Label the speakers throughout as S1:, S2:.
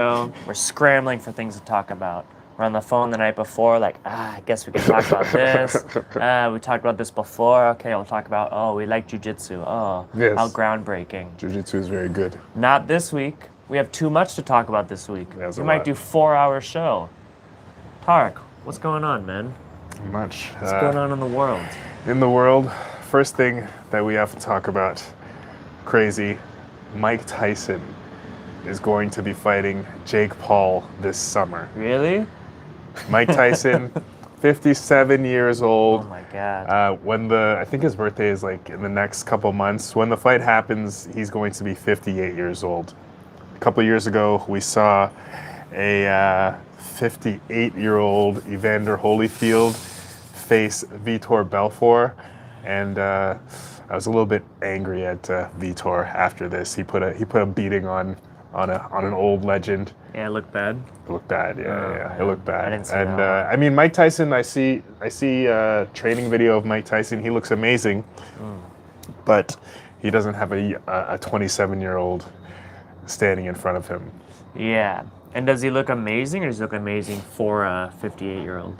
S1: We're scrambling for things to talk about. We're on the phone the night before, like, I guess we can talk about this. We talked about this before. Okay, we'll talk about, we like jiu-jitsu. Oh,
S2: Yes.
S1: how groundbreaking.
S2: Jiu-jitsu is very good.
S1: Not this week. We have too much to talk about this week.
S2: There's
S1: We
S2: a
S1: might
S2: lot.
S1: do 4-hour show. Tarek, what's going on, man?
S2: Much.
S1: What's going on in the world?
S2: In the world, first thing that we have to talk about, crazy, Mike Tyson is going to be fighting Jake Paul this summer.
S1: Really?
S2: Mike Tyson, 57 years old.
S1: Oh my God.
S2: I think his birthday is like in the next couple months. When the fight happens, he's going to be 58 years old. A couple years ago, we saw a 58-year-old Evander Holyfield face Vitor Belfort, and I was a little bit angry at Vitor after this. He put a beating on an old legend.
S1: Yeah, it looked bad.
S2: It looked bad. Yeah, it looked bad.
S1: I didn't see
S2: and
S1: that one.
S2: I mean, Mike Tyson. I see a training video of Mike Tyson. He looks amazing, but he doesn't have a 27-year-old standing in front of him.
S1: Yeah. And does he look amazing, or does he look amazing for a 58-year-old?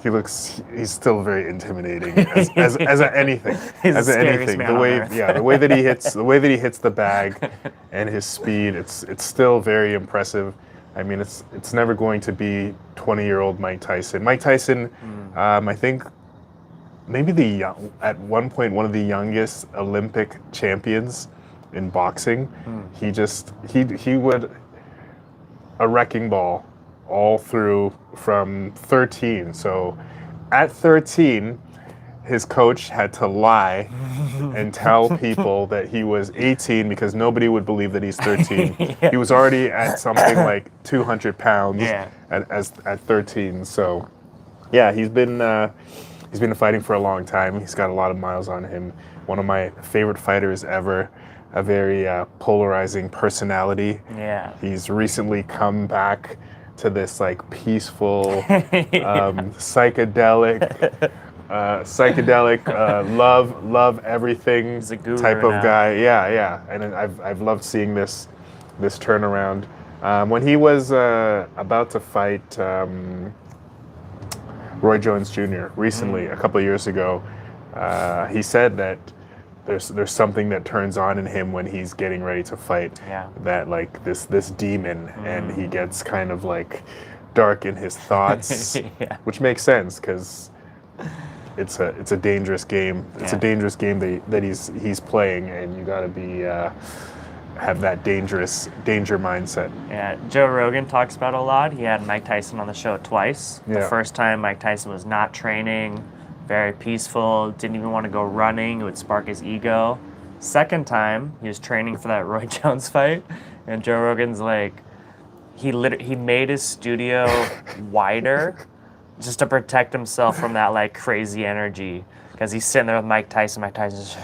S2: He's still very intimidating as anything.
S1: He's
S2: as
S1: the scariest
S2: anything.
S1: man
S2: The
S1: on
S2: way
S1: earth.
S2: the way that he hits the bag and his speed, it's still very impressive. I mean, it's never going to be 20-year-old Mike Tyson. Mike Tyson, I think maybe at one point one of the youngest Olympic champions in boxing. He would a wrecking ball all through from 13. So at 13, his coach had to lie and tell people that he was 18 because nobody would believe that he's 13.
S1: Yeah.
S2: He was already at something like 200 pounds
S1: Yeah.
S2: at 13. So yeah, he's been fighting for a long time. He's got a lot of miles on him. One of my favorite fighters ever. A very polarizing personality.
S1: Yeah.
S2: He's recently come back to this like peaceful,
S1: Yeah.
S2: psychedelic, love everything
S1: He's a guru
S2: type of
S1: now.
S2: guy. Yeah, and I've loved seeing this turnaround. When he was about to fight Roy Jones Jr. recently, a couple of years ago, he said that there's something that turns on in him when he's getting ready to fight.
S1: Yeah.
S2: That like this demon, and he gets kind of like dark in his thoughts,
S1: Yeah.
S2: which makes sense because it's a dangerous game. It's a dangerous game that he's playing, and you got to be have that danger mindset.
S1: Yeah, Joe Rogan talks about it a lot. He had Mike Tyson on the show twice. The
S2: Yeah.
S1: first time, Mike Tyson was not training, very peaceful, didn't even want to go running. It would spark his ego. Second time, he was training for that Roy Jones fight, and Joe Rogan's like, he made his studio wider just to protect himself from that like crazy energy. Because he's sitting there with Mike Tyson. Mike Tyson's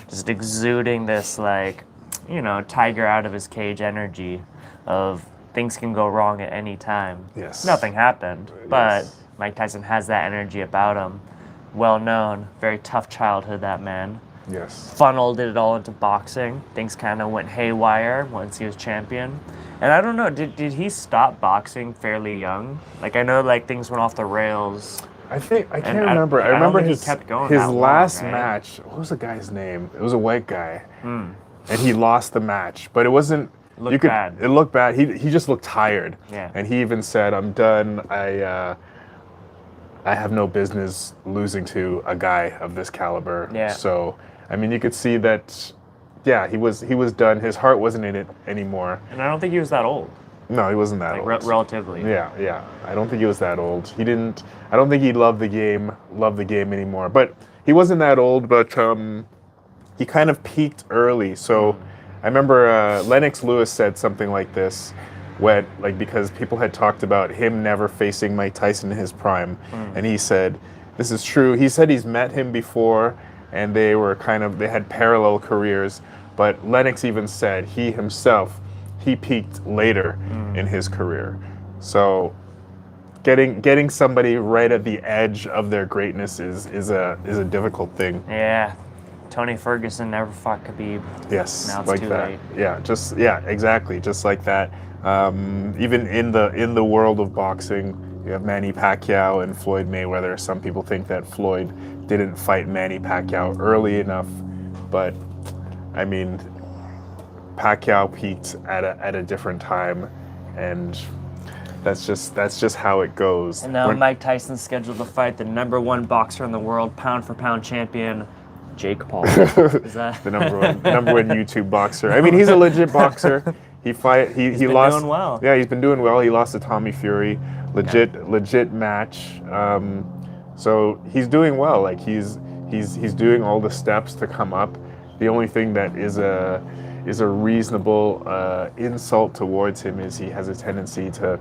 S1: just exuding this like, tiger out of his cage energy of things can go wrong at any time.
S2: Yes.
S1: Nothing happened, but
S2: Yes.
S1: Mike Tyson has that energy about him. Well known, very tough childhood, that man.
S2: Yes.
S1: Funneled it all into boxing. Things kind of went haywire once he was champion. And I don't know, did he stop boxing fairly young? Like, I know like things went off the rails.
S2: I can't
S1: And
S2: remember.
S1: I
S2: I
S1: don't
S2: remember
S1: think he
S2: his
S1: kept going
S2: his
S1: that long,
S2: last
S1: right?
S2: match. What was the guy's name? It was a white guy, and he lost the match. But it wasn't.
S1: Looked bad.
S2: It looked bad. He just looked tired.
S1: Yeah.
S2: And he even said, "I'm done. I have no business losing to a guy of this caliber."
S1: Yeah.
S2: So I mean, you could see that. Yeah, he was done. His heart wasn't in it anymore.
S1: And I don't think he was that old,
S2: No, he wasn't that
S1: like
S2: old.
S1: relatively.
S2: Yeah. I don't think he was that old. I don't think he loved the game anymore. But he wasn't that old, but he kind of peaked early. So I remember Lennox Lewis said something like this, because people had talked about him never facing Mike Tyson in his prime. And he said, this is true. He said he's met him before, and they had parallel careers. But Lennox even said he himself, he peaked later in his career. So getting somebody right at the edge of their greatness is a difficult thing.
S1: Yeah. Tony Ferguson never fought Khabib.
S2: Yes,
S1: Now it's
S2: like
S1: too
S2: that.
S1: late.
S2: Yeah, exactly, just like that. Even in the world of boxing, you have Manny Pacquiao and Floyd Mayweather. Some people think that Floyd didn't fight Manny Pacquiao early enough, but I mean, Pacquiao peaked at a different time, and that's just how it goes.
S1: And now Mike Tyson's scheduled to fight the #1 boxer in the world, pound for pound champion, Jake Paul. Is that
S2: the number one YouTube boxer? I mean, he's a legit boxer. He's been lost.
S1: Doing well.
S2: Yeah, he's been doing well. He lost to Tommy Fury. Legit match. So he's doing well. Like he's doing all the steps to come up. The only thing that is a reasonable insult towards him is he has a tendency to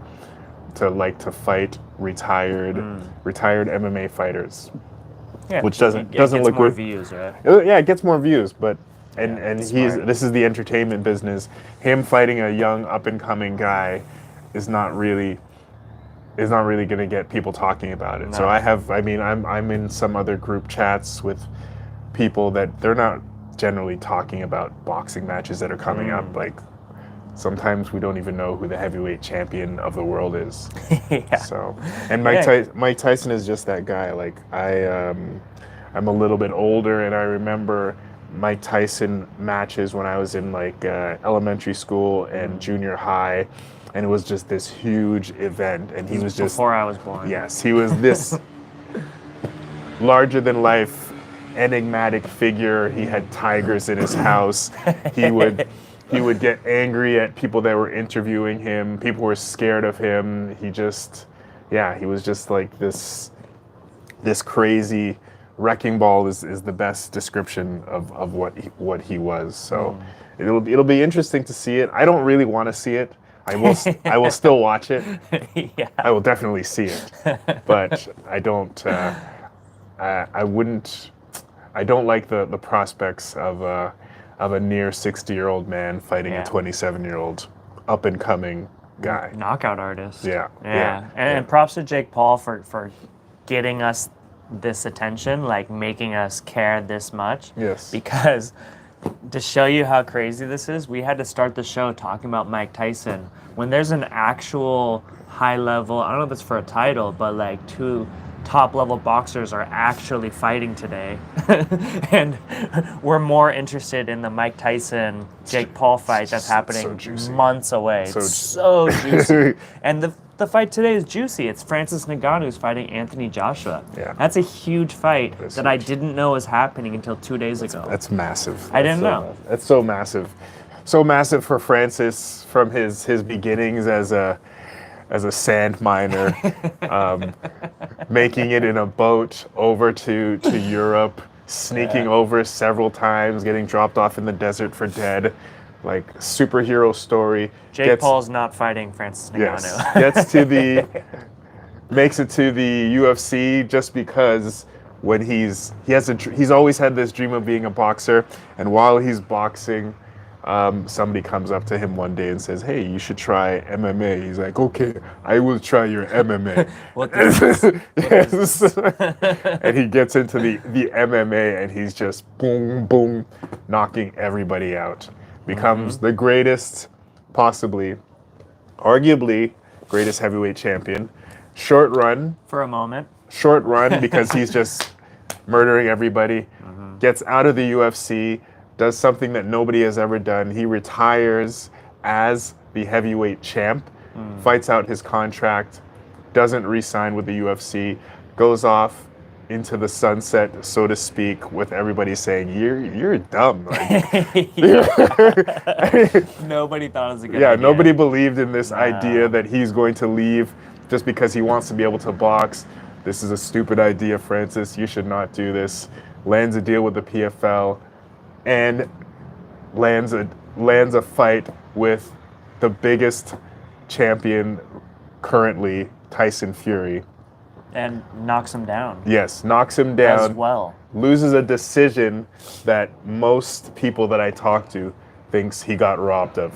S2: like to fight retired MMA fighters.
S1: Yeah,
S2: which doesn't look
S1: more
S2: good.
S1: Views, right?
S2: Yeah, it gets more views, but this is the entertainment business. Him fighting a young up and coming guy is not really going to get people talking about it.
S1: No.
S2: So I'm in some other group chats with people that they're not generally talking about boxing matches that are coming up. Like sometimes we don't even know who the heavyweight champion of the world is.
S1: Yeah.
S2: So, and Mike Tyson is just that guy. Like I'm a little bit older, and I remember Mike Tyson matches when I was in like elementary school and junior high, and it was just this huge event. And he was just
S1: before I was born.
S2: Yes, he was this larger than life, enigmatic figure. He had tigers in his house. He would get angry at people that were interviewing him. People were scared of him. He was just like this crazy wrecking ball is the best description of what he was. So it'll be interesting to see it. I don't really want to see it. I will still watch it.
S1: Yeah.
S2: I will definitely see it, but I don't. I don't like the prospects of a near 60-year-old man fighting a 27-year-old up and coming guy.
S1: Knockout artist.
S2: Yeah.
S1: And props to Jake Paul for getting us this attention, like making us care this much.
S2: Yes.
S1: Because to show you how crazy this is, we had to start the show talking about Mike Tyson. When there's an actual high level, I don't know if it's for a title, but like two top level boxers are actually fighting today. And we're more interested in the Mike Tyson Jake Paul fight that's happening months away. So juicy. And the fight today is juicy. It's Francis Ngannou who's fighting Anthony Joshua.
S2: Yeah.
S1: That's a huge fight that I didn't know was happening until 2 days ago.
S2: That's massive.
S1: I didn't know.
S2: That's so massive. So massive for Francis from his beginnings as a sand miner, making it in a boat over to Europe, sneaking over several times, getting dropped off in the desert for dead. Like superhero story.
S1: Jake Paul's not fighting Francis Ngannou.
S2: Yes, makes it to the UFC just because when he's always had this dream of being a boxer, and while he's boxing, somebody comes up to him one day and says, "Hey, you should try MMA." He's like, "Okay, I will try your MMA."
S1: What is this?
S2: And he gets into the MMA, and he's just boom, boom, knocking everybody out. Becomes the greatest, possibly, arguably, greatest heavyweight champion. Short run.
S1: For a moment.
S2: Short run because he's just murdering everybody. Gets out of the UFC, does something that nobody has ever done. He retires as the heavyweight champ, fights out his contract, doesn't re-sign with the UFC, goes off into the sunset, so to speak, with everybody saying, you're dumb. Like,
S1: Nobody thought it was a good idea.
S2: Yeah, nobody believed in this idea that he's going to leave just because he wants to be able to box. This is a stupid idea, Francis. You should not do this. Lands a deal with the PFL and lands a fight with the biggest champion currently, Tyson Fury.
S1: And knocks him down.
S2: Yes, knocks him down.
S1: As well.
S2: Loses a decision that most people that I talk to thinks he got robbed of.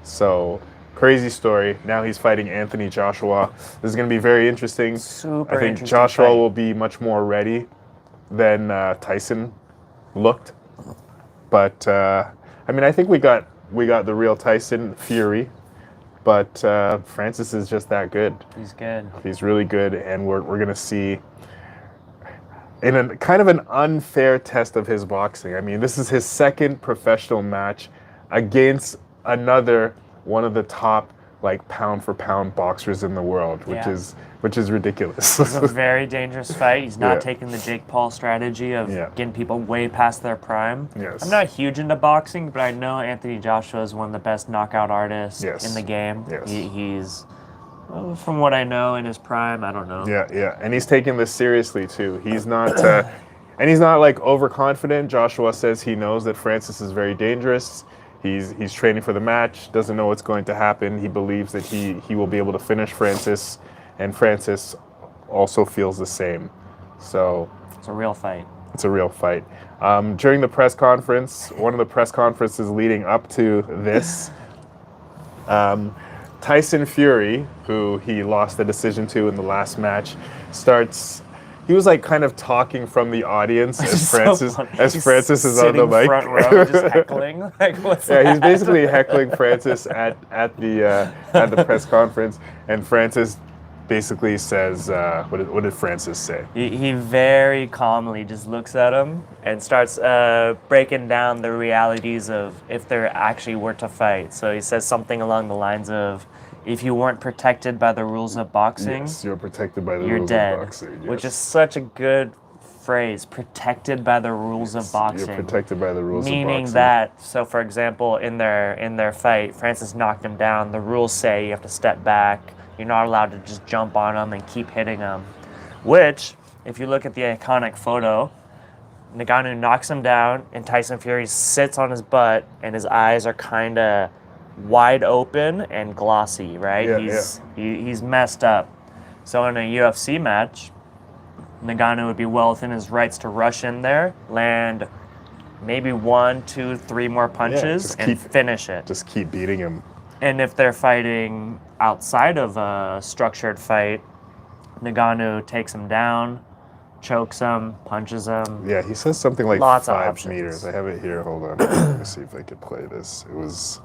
S2: So, crazy story. Now he's fighting Anthony Joshua. This is going to be very interesting. I think Joshua will be much more ready than Tyson looked. But I mean, I think we got the real Tyson Fury, but Francis is just that good.
S1: He's good.
S2: He's really good, and we're gonna see in a kind of an unfair test of his boxing. I mean, this is his second professional match against another one of the top like pound for pound boxers in the world, which is ridiculous.
S1: It's a very dangerous fight. He's not
S2: Yeah.
S1: taking the Jake Paul strategy of
S2: Yeah.
S1: getting people way past their prime.
S2: Yes.
S1: I'm not huge into boxing, but I know Anthony Joshua is one of the best knockout artists
S2: Yes.
S1: in the game.
S2: Yes.
S1: He's, well, from what I know, in his prime. I don't know.
S2: Yeah, and he's taking this seriously too. He's not, and he's not like overconfident. Joshua says he knows that Francis is very dangerous. He's training for the match. Doesn't know what's going to happen. He believes that he will be able to finish Francis, and Francis also feels the same. So
S1: It's a real fight.
S2: it's a real fight. During the press conference, one of the press conferences leading up to this, Tyson Fury, who he lost the decision to in the last match, he was like kind of talking from the audience as Francis is on the mic.
S1: Front row, just heckling. Like, what's
S2: Yeah,
S1: that?
S2: he's basically heckling Francis at the press conference, and Francis basically says, what did Francis say?
S1: He very calmly just looks at him and starts breaking down the realities of if there actually were to fight. So he says something along the lines of, if you weren't protected by the rules of boxing,
S2: Yes, you're protected by the
S1: you're
S2: rules
S1: dead.
S2: of boxing.
S1: Which
S2: yes.
S1: is such a good phrase, protected by the rules of boxing.
S2: You're protected by the rules of boxing.
S1: Meaning that, so for example, in their fight, Francis knocked him down. The rules say you have to step back. You're not allowed to just jump on him and keep hitting him. Which, if you look at the iconic photo, Ngannou knocks him down, and Tyson Fury sits on his butt, and his eyes are kind of wide open and glossy, right?
S2: Yeah,
S1: He's messed up. So in a UFC match, Ngannou would be well within his rights to rush in there, land maybe 1, 2, 3 more punches, and finish it.
S2: Just keep beating him.
S1: And if they're fighting outside of a structured fight, Ngannou takes him down, chokes him, punches him.
S2: Yeah, he says something like
S1: Lots of
S2: 5
S1: options.
S2: meters. I have it here. Hold on. Let me see if I can play this. It was...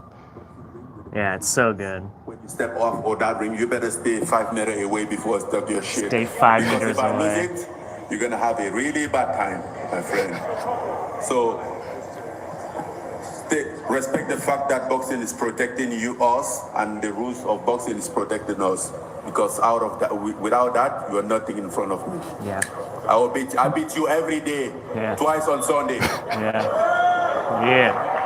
S1: Yeah, it's so good.
S3: When you step off or that ring, you better stay 5 meters away before you start your shit.
S1: Stay 5
S3: Because
S1: meters
S3: if I
S1: away.
S3: lose it, you're gonna have a really bad time, my friend. So respect the fact that boxing is protecting us, and the rules of boxing is protecting us. Because out of that, without that, you are nothing in front of me.
S1: Yeah.
S3: I beat you every day,
S1: Yeah.
S3: twice on Sunday.
S1: Yeah. Yeah.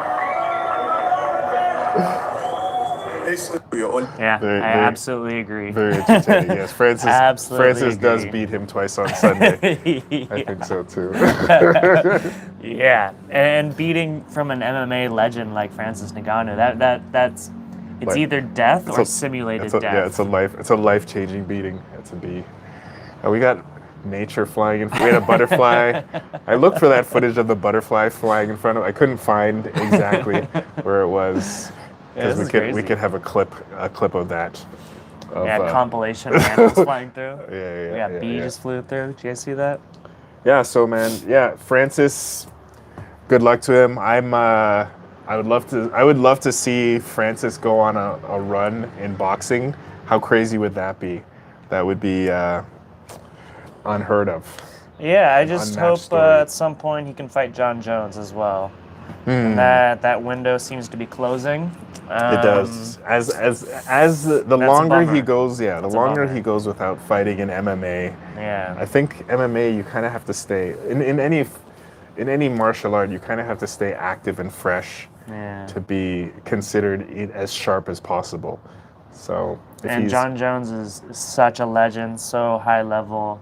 S1: Yeah,
S2: Very-
S1: I
S2: very-
S1: absolutely agree.
S2: Very entertaining, yes. Francis
S1: Absolutely
S2: does
S1: agree.
S2: beat him twice on Sunday.
S1: Yeah.
S2: I think so too.
S1: Yeah, and beating from an MMA legend like Francis Ngannou, that's it's
S2: Like,
S1: either death or
S2: a-
S1: simulated
S2: death.
S1: death.
S2: Yeah, it's a life-changing beating. It's a bee. We got nature flying in. We had a butterfly. I looked for that footage of the butterfly flying in front of. I couldn't find exactly where it was.
S1: Yeah,
S2: Because
S1: this is
S2: we
S1: crazy.
S2: could have a clip of that. Of,
S1: Compilation of animals flying through.
S2: Yeah,
S1: Bee just flew through. Did you guys see that?
S2: Yeah, so man, Francis, good luck to him. I would love to see Francis go on a run in boxing. How crazy would that be? That would be unheard of.
S1: Yeah, I just
S2: Unmatched
S1: hope
S2: story.
S1: at some point he can fight John Jones as well.
S2: Hmm.
S1: And that window seems to be closing.
S2: It does. As the longer he
S1: bummer.
S2: goes, the
S1: That's a
S2: longer
S1: bummer.
S2: he goes without fighting in MMA.
S1: Yeah.
S2: I think MMA, you kind of have to stay in any martial art. You kind of have to stay active and fresh
S1: Yeah.
S2: to be considered as sharp as possible. So, if
S1: And
S2: he's,
S1: John Jones is such a legend, so high level.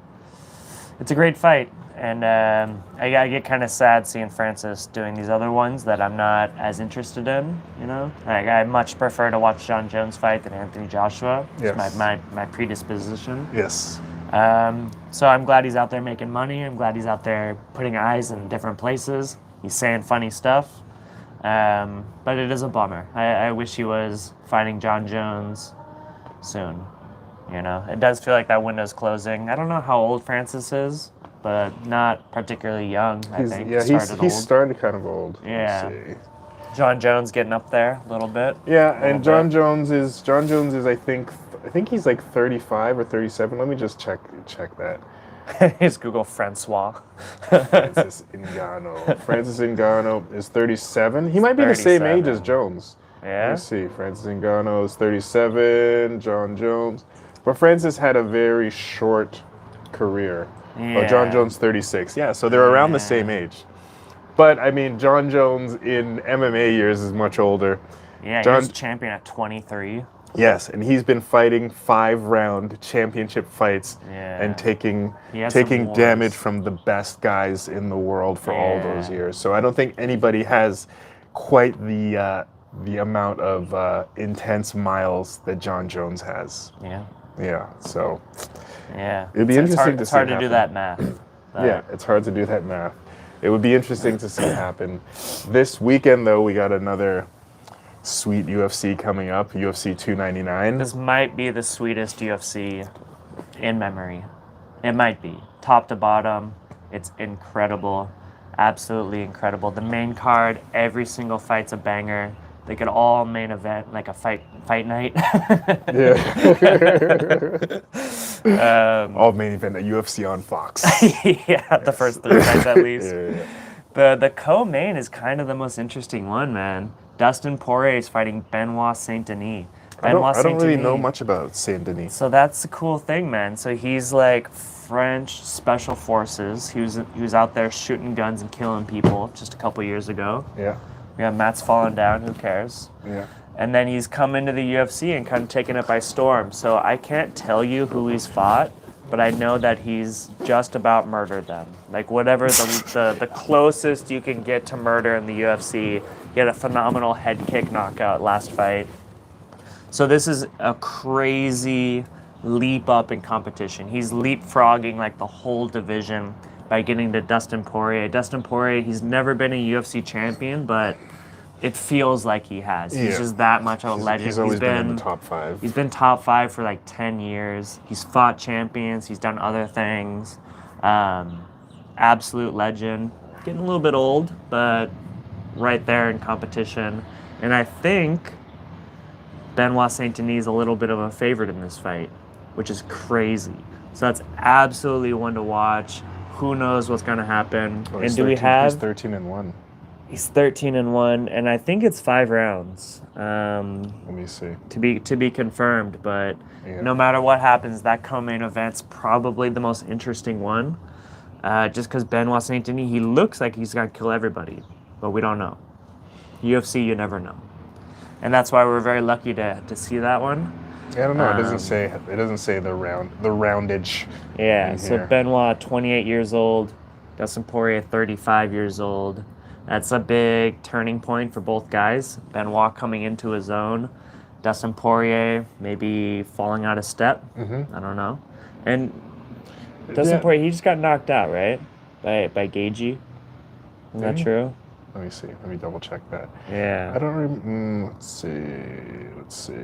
S1: It's a great fight. And I get kind of sad seeing Francis doing these other ones that I'm not as interested in, you know? Like, I much prefer to watch John Jones fight than Anthony Joshua.
S2: Yes.
S1: It's my predisposition.
S2: yes,
S1: So I'm glad he's out there making money. I'm glad he's out there putting eyes in different places. He's saying funny stuff. But it is a bummer. I wish he was fighting John Jones soon. You know, it does feel like that window's closing. I don't know how old Francis is, but not particularly young, I think.
S2: He started kind of old.
S1: Yeah.
S2: Let's see.
S1: John Jones getting up there a little bit.
S2: Yeah, and John Jones is I think he's like 35 or 37. Let me just check that.
S1: Just Google Francois.
S2: Francis Ngannou. Francis Ngannou is 37. He might be the same age as Jones.
S1: Yeah.
S2: Let's see. Francis Ngannou is 37. John Jones. But Francis had a very short career.
S1: Yeah.
S2: Oh, John Jones 36. Yeah, so they're around the same age. But I mean, John Jones in MMA years is much older.
S1: Yeah, he was champion at 23.
S2: Yes, and he's been fighting 5-round championship fights and taking damage from the best guys in the world for all those years. So I don't think anybody has quite the amount of intense miles that John Jones has.
S1: Yeah.
S2: Yeah. So.
S1: Yeah.
S2: It'd be interesting to see.
S1: It's hard to do that math.
S2: Yeah, it's hard to do that math. It would be interesting to see it happen. This weekend, though, we got another sweet UFC coming up, UFC 299.
S1: This might be the sweetest UFC in memory. It might be. Top to bottom, it's incredible. Absolutely incredible. The main card, every single fight's a banger. They could all main event like a fight night.
S2: Yeah. All main event at UFC on Fox.
S1: Yeah, the first 3 fights at least.
S2: Yeah.
S1: The co-main is kind of the most interesting one, man. Dustin Porier is fighting Benoit Saint-Denis.
S2: I don't really know much about Saint-Denis.
S1: So that's the cool thing, man. So he's like French special forces. He was out there shooting guns and killing people just a couple years ago.
S2: Yeah.
S1: Yeah, Matt's fallen down. Who cares?
S2: Yeah.
S1: And then he's come into the UFC and kind of taken it by storm. So I can't tell you who he's fought, but I know that he's just about murdered them. Like whatever the closest you can get to murder in the UFC. He had a phenomenal head kick knockout last fight. So this is a crazy leap up in competition. He's leapfrogging like the whole division by getting to Dustin Porier. Dustin Porier, he's never been a UFC champion, but it feels like he has. He's just that much of a legend.
S2: He's always been in the top 5.
S1: He's been top 5 for like 10 years. He's fought champions. He's done other things. Absolute legend. Getting a little bit old, but right there in competition. And I think Benoit Saint-Denis is a little bit of a favorite in this fight, which is crazy. So that's absolutely one to watch. Who knows what's going to happen?
S2: Oh,
S1: and do we have...
S2: He's 13-1.
S1: He's 13-1, and I think it's 5 rounds.
S2: Let me see.
S1: To be confirmed, but no matter what happens, that co-main event's probably the most interesting one. Just because Benoit Saint-Denis, he looks like he's going to kill everybody, but we don't know. UFC, you never know. And that's why we're very lucky to see that one.
S2: Yeah, I don't know. It doesn't say the roundage.
S1: Yeah. So Benoit, 28 years old. Dustin Porier, 35 years old. That's a big turning point for both guys. Benoit coming into his own. Dustin Porier maybe falling out of step. I don't know. And Dustin Porier, he just got knocked out, right? By Gigi. Is that true?
S2: Let me see. Let me double check that.
S1: Yeah.
S2: I don't remember. Let's see.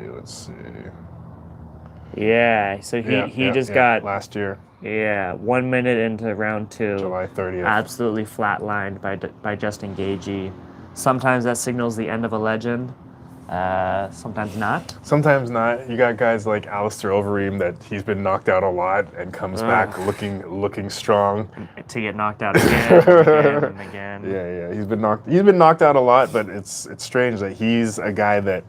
S1: Yeah. So he just got
S2: last year.
S1: Yeah, 1 minute into round 2.
S2: July 30th.
S1: Absolutely flatlined by Justin Gagey. Sometimes that signals the end of a legend. Sometimes not.
S2: Sometimes not. You got guys like Alistair Overeem that he's been knocked out a lot and comes back looking strong.
S1: To get knocked out again and again.
S2: Yeah. He's been knocked out a lot, but it's strange that he's a guy that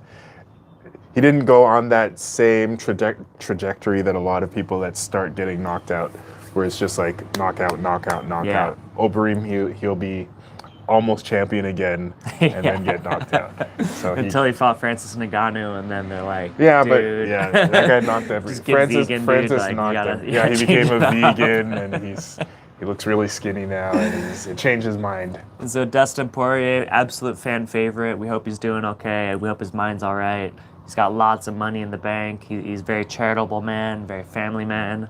S2: he didn't go on that same trajectory that a lot of people that start getting knocked out, where it's just like knockout. Overeem, he'll be almost champion again and then get knocked out. So
S1: until he fought Francais Ngannou, and then they're like,
S2: dude. that guy knocked everything. Francis
S1: like,
S2: knocked him. Yeah, he became a vegan, and he looks really skinny now, and it changed his mind.
S1: And so Dustin Porier, absolute fan favorite. We hope he's doing okay. We hope his mind's all right. He's got lots of money in the bank. He's a very charitable man, very family man.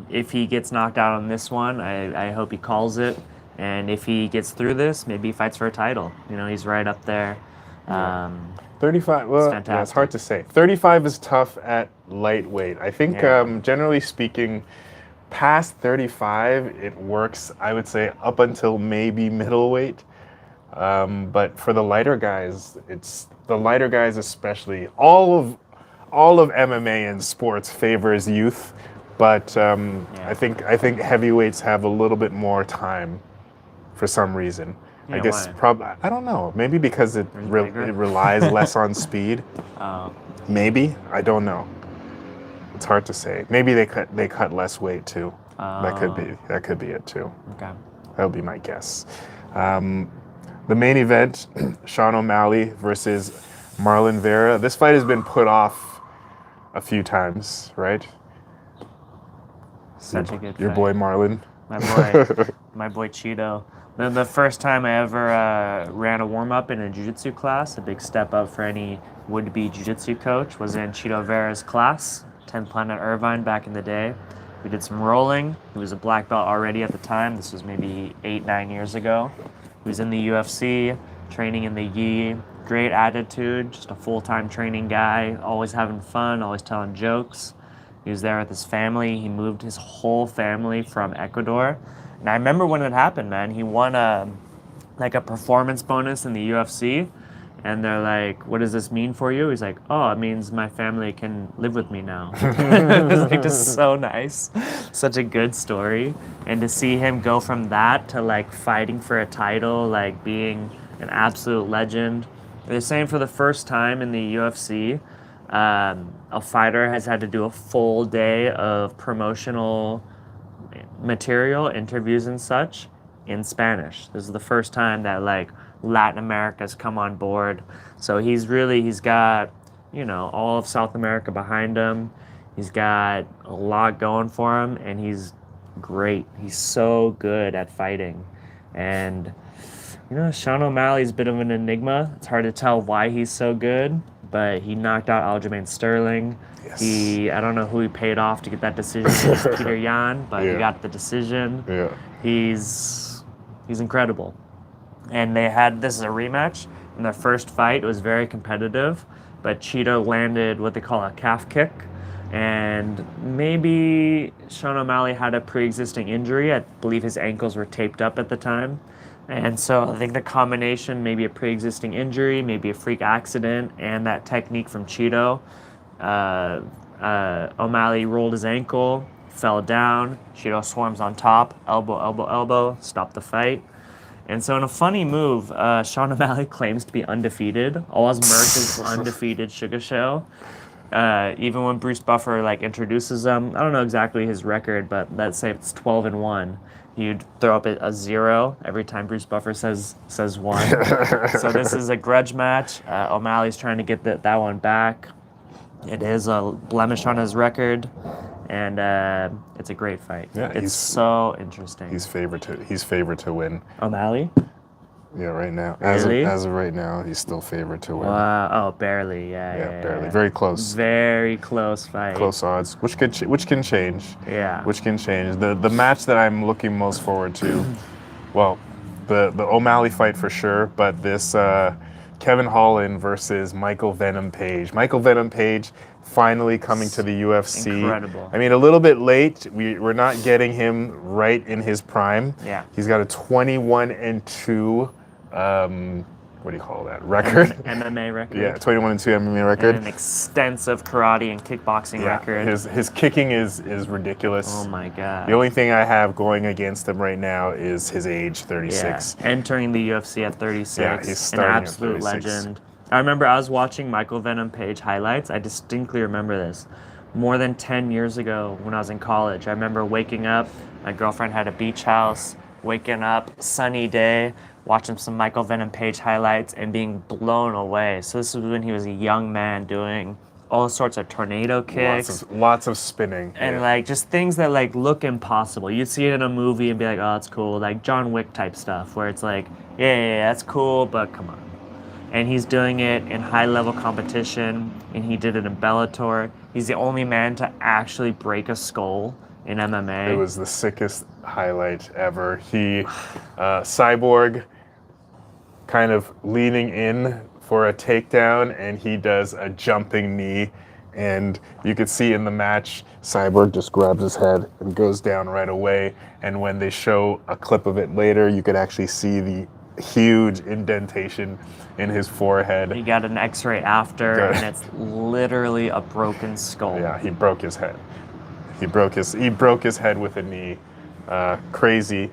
S1: If he gets knocked out on this one, I hope he calls it. And if he gets through this, maybe he fights for a title. You know, he's right up there.
S2: 35, well, it's hard to say. 35 is tough at lightweight. I think, generally speaking, past 35, it works, I would say, up until maybe middleweight. But for the lighter guys, especially, all of MMA and sports favors youth, but I think heavyweights have a little bit more time for some reason.
S1: Yeah,
S2: I guess
S1: why?
S2: I don't know. Maybe because it
S1: bigger?
S2: relies less on speed.
S1: Oh.
S2: Maybe, I don't know. It's hard to say. Maybe they cut less weight too. That could be it too.
S1: Okay.
S2: That would be my guess. The main event, Sean O'Malley versus Marlon Vera. This fight has been put off a few times, right?
S1: Such a good
S2: Your
S1: fight.
S2: boy Marlon.
S1: My boy Cheeto. The first time I ever ran a warm-up in a jiu-jitsu class, a big step up for any would-be jiu-jitsu coach, was in Cheeto Vera's class, 10th Planet Irvine back in the day. We did some rolling. He was a black belt already at the time. This was maybe 8-9 years ago. He was in the UFC, training in the Yi. Great attitude, just a full-time training guy, always having fun, always telling jokes. He was there with his family. He moved his whole family from Ecuador. And I remember when it happened, man. He won a performance bonus in the UFC. And they're like, what does this mean for you? He's like, oh, it means my family can live with me now. It was like just so nice. Such a good story. And to see him go from that to like fighting for a title, like being an absolute legend. They're saying for the first time in the UFC, a fighter has had to do a full day of promotional material, interviews and such, in Spanish. This is the first time that like Latin America's come on board. So he's got, all of South America behind him. He's got a lot going for him, and he's great. He's so good at fighting. And, Sean O'Malley's a bit of an enigma. It's hard to tell why he's so good, but he knocked out Aljamain Sterling.
S2: Yes.
S1: I don't know who he paid off to get that decision. It was Peter Yan, but he got the decision.
S2: Yeah.
S1: He's incredible. And this is a rematch. In their first fight, it was very competitive, but Cheeto landed what they call a calf kick. And maybe Sean O'Malley had a pre-existing injury. I believe his ankles were taped up at the time. And so I think the combination, maybe a pre-existing injury, maybe a freak accident, and that technique from Cheeto, O'Malley rolled his ankle, fell down, Cheeto swarms on top, elbow, stopped the fight. And so in a funny move, Sean O'Malley claims to be undefeated. All his merch is undefeated Sugar Show. Even when Bruce Buffer introduces him, I don't know exactly his record, but let's say it's 12-1. You'd throw up a 0 every time Bruce Buffer says 1. So this is a grudge match. O'Malley's trying to get that one back. It is a blemish on his record, and it's a great fight.
S2: Yeah,
S1: it's so interesting.
S2: He's favored to win.
S1: O'Malley?
S2: Yeah, right now.
S1: Really?
S2: As of right now, he's still favored to win.
S1: Wow. Oh, barely. Yeah,
S2: barely. Very close.
S1: Very close fight.
S2: Close odds, which can change.
S1: Yeah.
S2: Which can change. The match that I'm looking most forward to, well, the O'Malley fight for sure, but this Kevin Holland versus Michael Venom Page. Michael Venom Page finally coming to the UFC.
S1: Incredible.
S2: I mean, a little bit late. We're not getting him right in his prime.
S1: Yeah.
S2: He's got a 21-2. What do you call that? Record?
S1: MMA record.
S2: Yeah, 21-2 MMA record.
S1: And an extensive karate and kickboxing record.
S2: His kicking is ridiculous.
S1: Oh my God.
S2: The only thing I have going against him right now is his age, 36.
S1: Yeah. Entering the UFC at 36.
S2: Yeah, he's
S1: an
S2: starting at
S1: absolute
S2: 36.
S1: legend. I remember I was watching Michael Venom Page highlights. I distinctly remember this. More than 10 years ago when I was in college, I remember waking up. My girlfriend had a beach house. Waking up, sunny day, watching some Michael Venom Page highlights and being blown away. So this was when he was a young man doing all sorts of tornado kicks.
S2: Lots of spinning.
S1: And just things that look impossible. You'd see it in a movie and be like, oh, that's cool. Like John Wick type stuff where it's like, yeah, that's cool, but come on. And he's doing it in high-level competition, and he did it in Bellator. He's the only man to actually break a skull in MMA.
S2: It was the sickest highlight ever. He, Cyborg, kind of leaning in for a takedown, and he does a jumping knee And you could see in the match, Cyborg just grabs his head and goes down right away. And when they show a clip of it later, you could actually see the huge indentation in his forehead.
S1: He got an X-ray after, and it's literally a broken skull.
S2: Yeah, he broke his head. He broke his head with a knee. Crazy.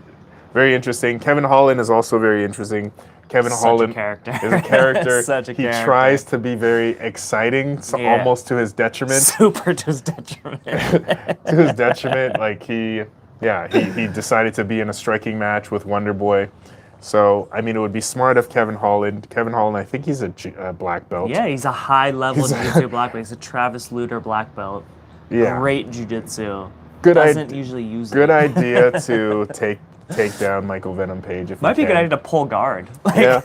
S2: Very interesting. Kevin Holland is also very interesting. Kevin Holland is a character.
S1: Such a
S2: he
S1: character.
S2: tries to be very exciting, so almost to his detriment.
S1: Super to his detriment.
S2: To his detriment. Like he decided to be in a striking match with Wonder Boy. So, I mean, it would be smart of Kevin Holland, I think he's a black belt.
S1: Yeah, he's a high-level jiu-jitsu black belt. He's a Travis Luter black belt.
S2: Yeah.
S1: Great jiu-jitsu.
S2: Good
S1: Doesn't usually use
S2: Good
S1: it.
S2: idea to take down Michael Venom Page if
S1: Might
S2: you
S1: be a good
S2: can.
S1: idea to pull guard.
S2: Yeah,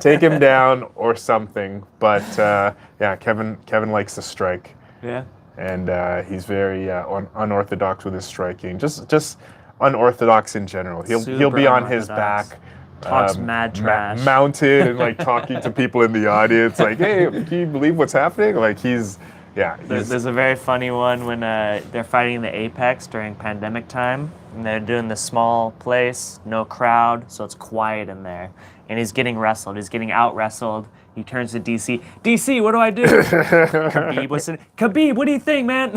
S2: take him down or something. But yeah, Kevin likes to strike.
S1: Yeah.
S2: And he's very unorthodox with his striking. Just unorthodox in general. He'll be on his back.
S1: Talks mad trash.
S2: Mounted and like talking to people in the audience, like, "Hey, can you believe what's happening?" Like he's
S1: There's a very funny one when they're fighting in the Apex during pandemic time, and they're doing the small place, no crowd, so it's quiet in there. And he's getting wrestled. He's getting out wrestled. He turns to DC. DC, what do I do? Khabib, Khabib, what do you think, man?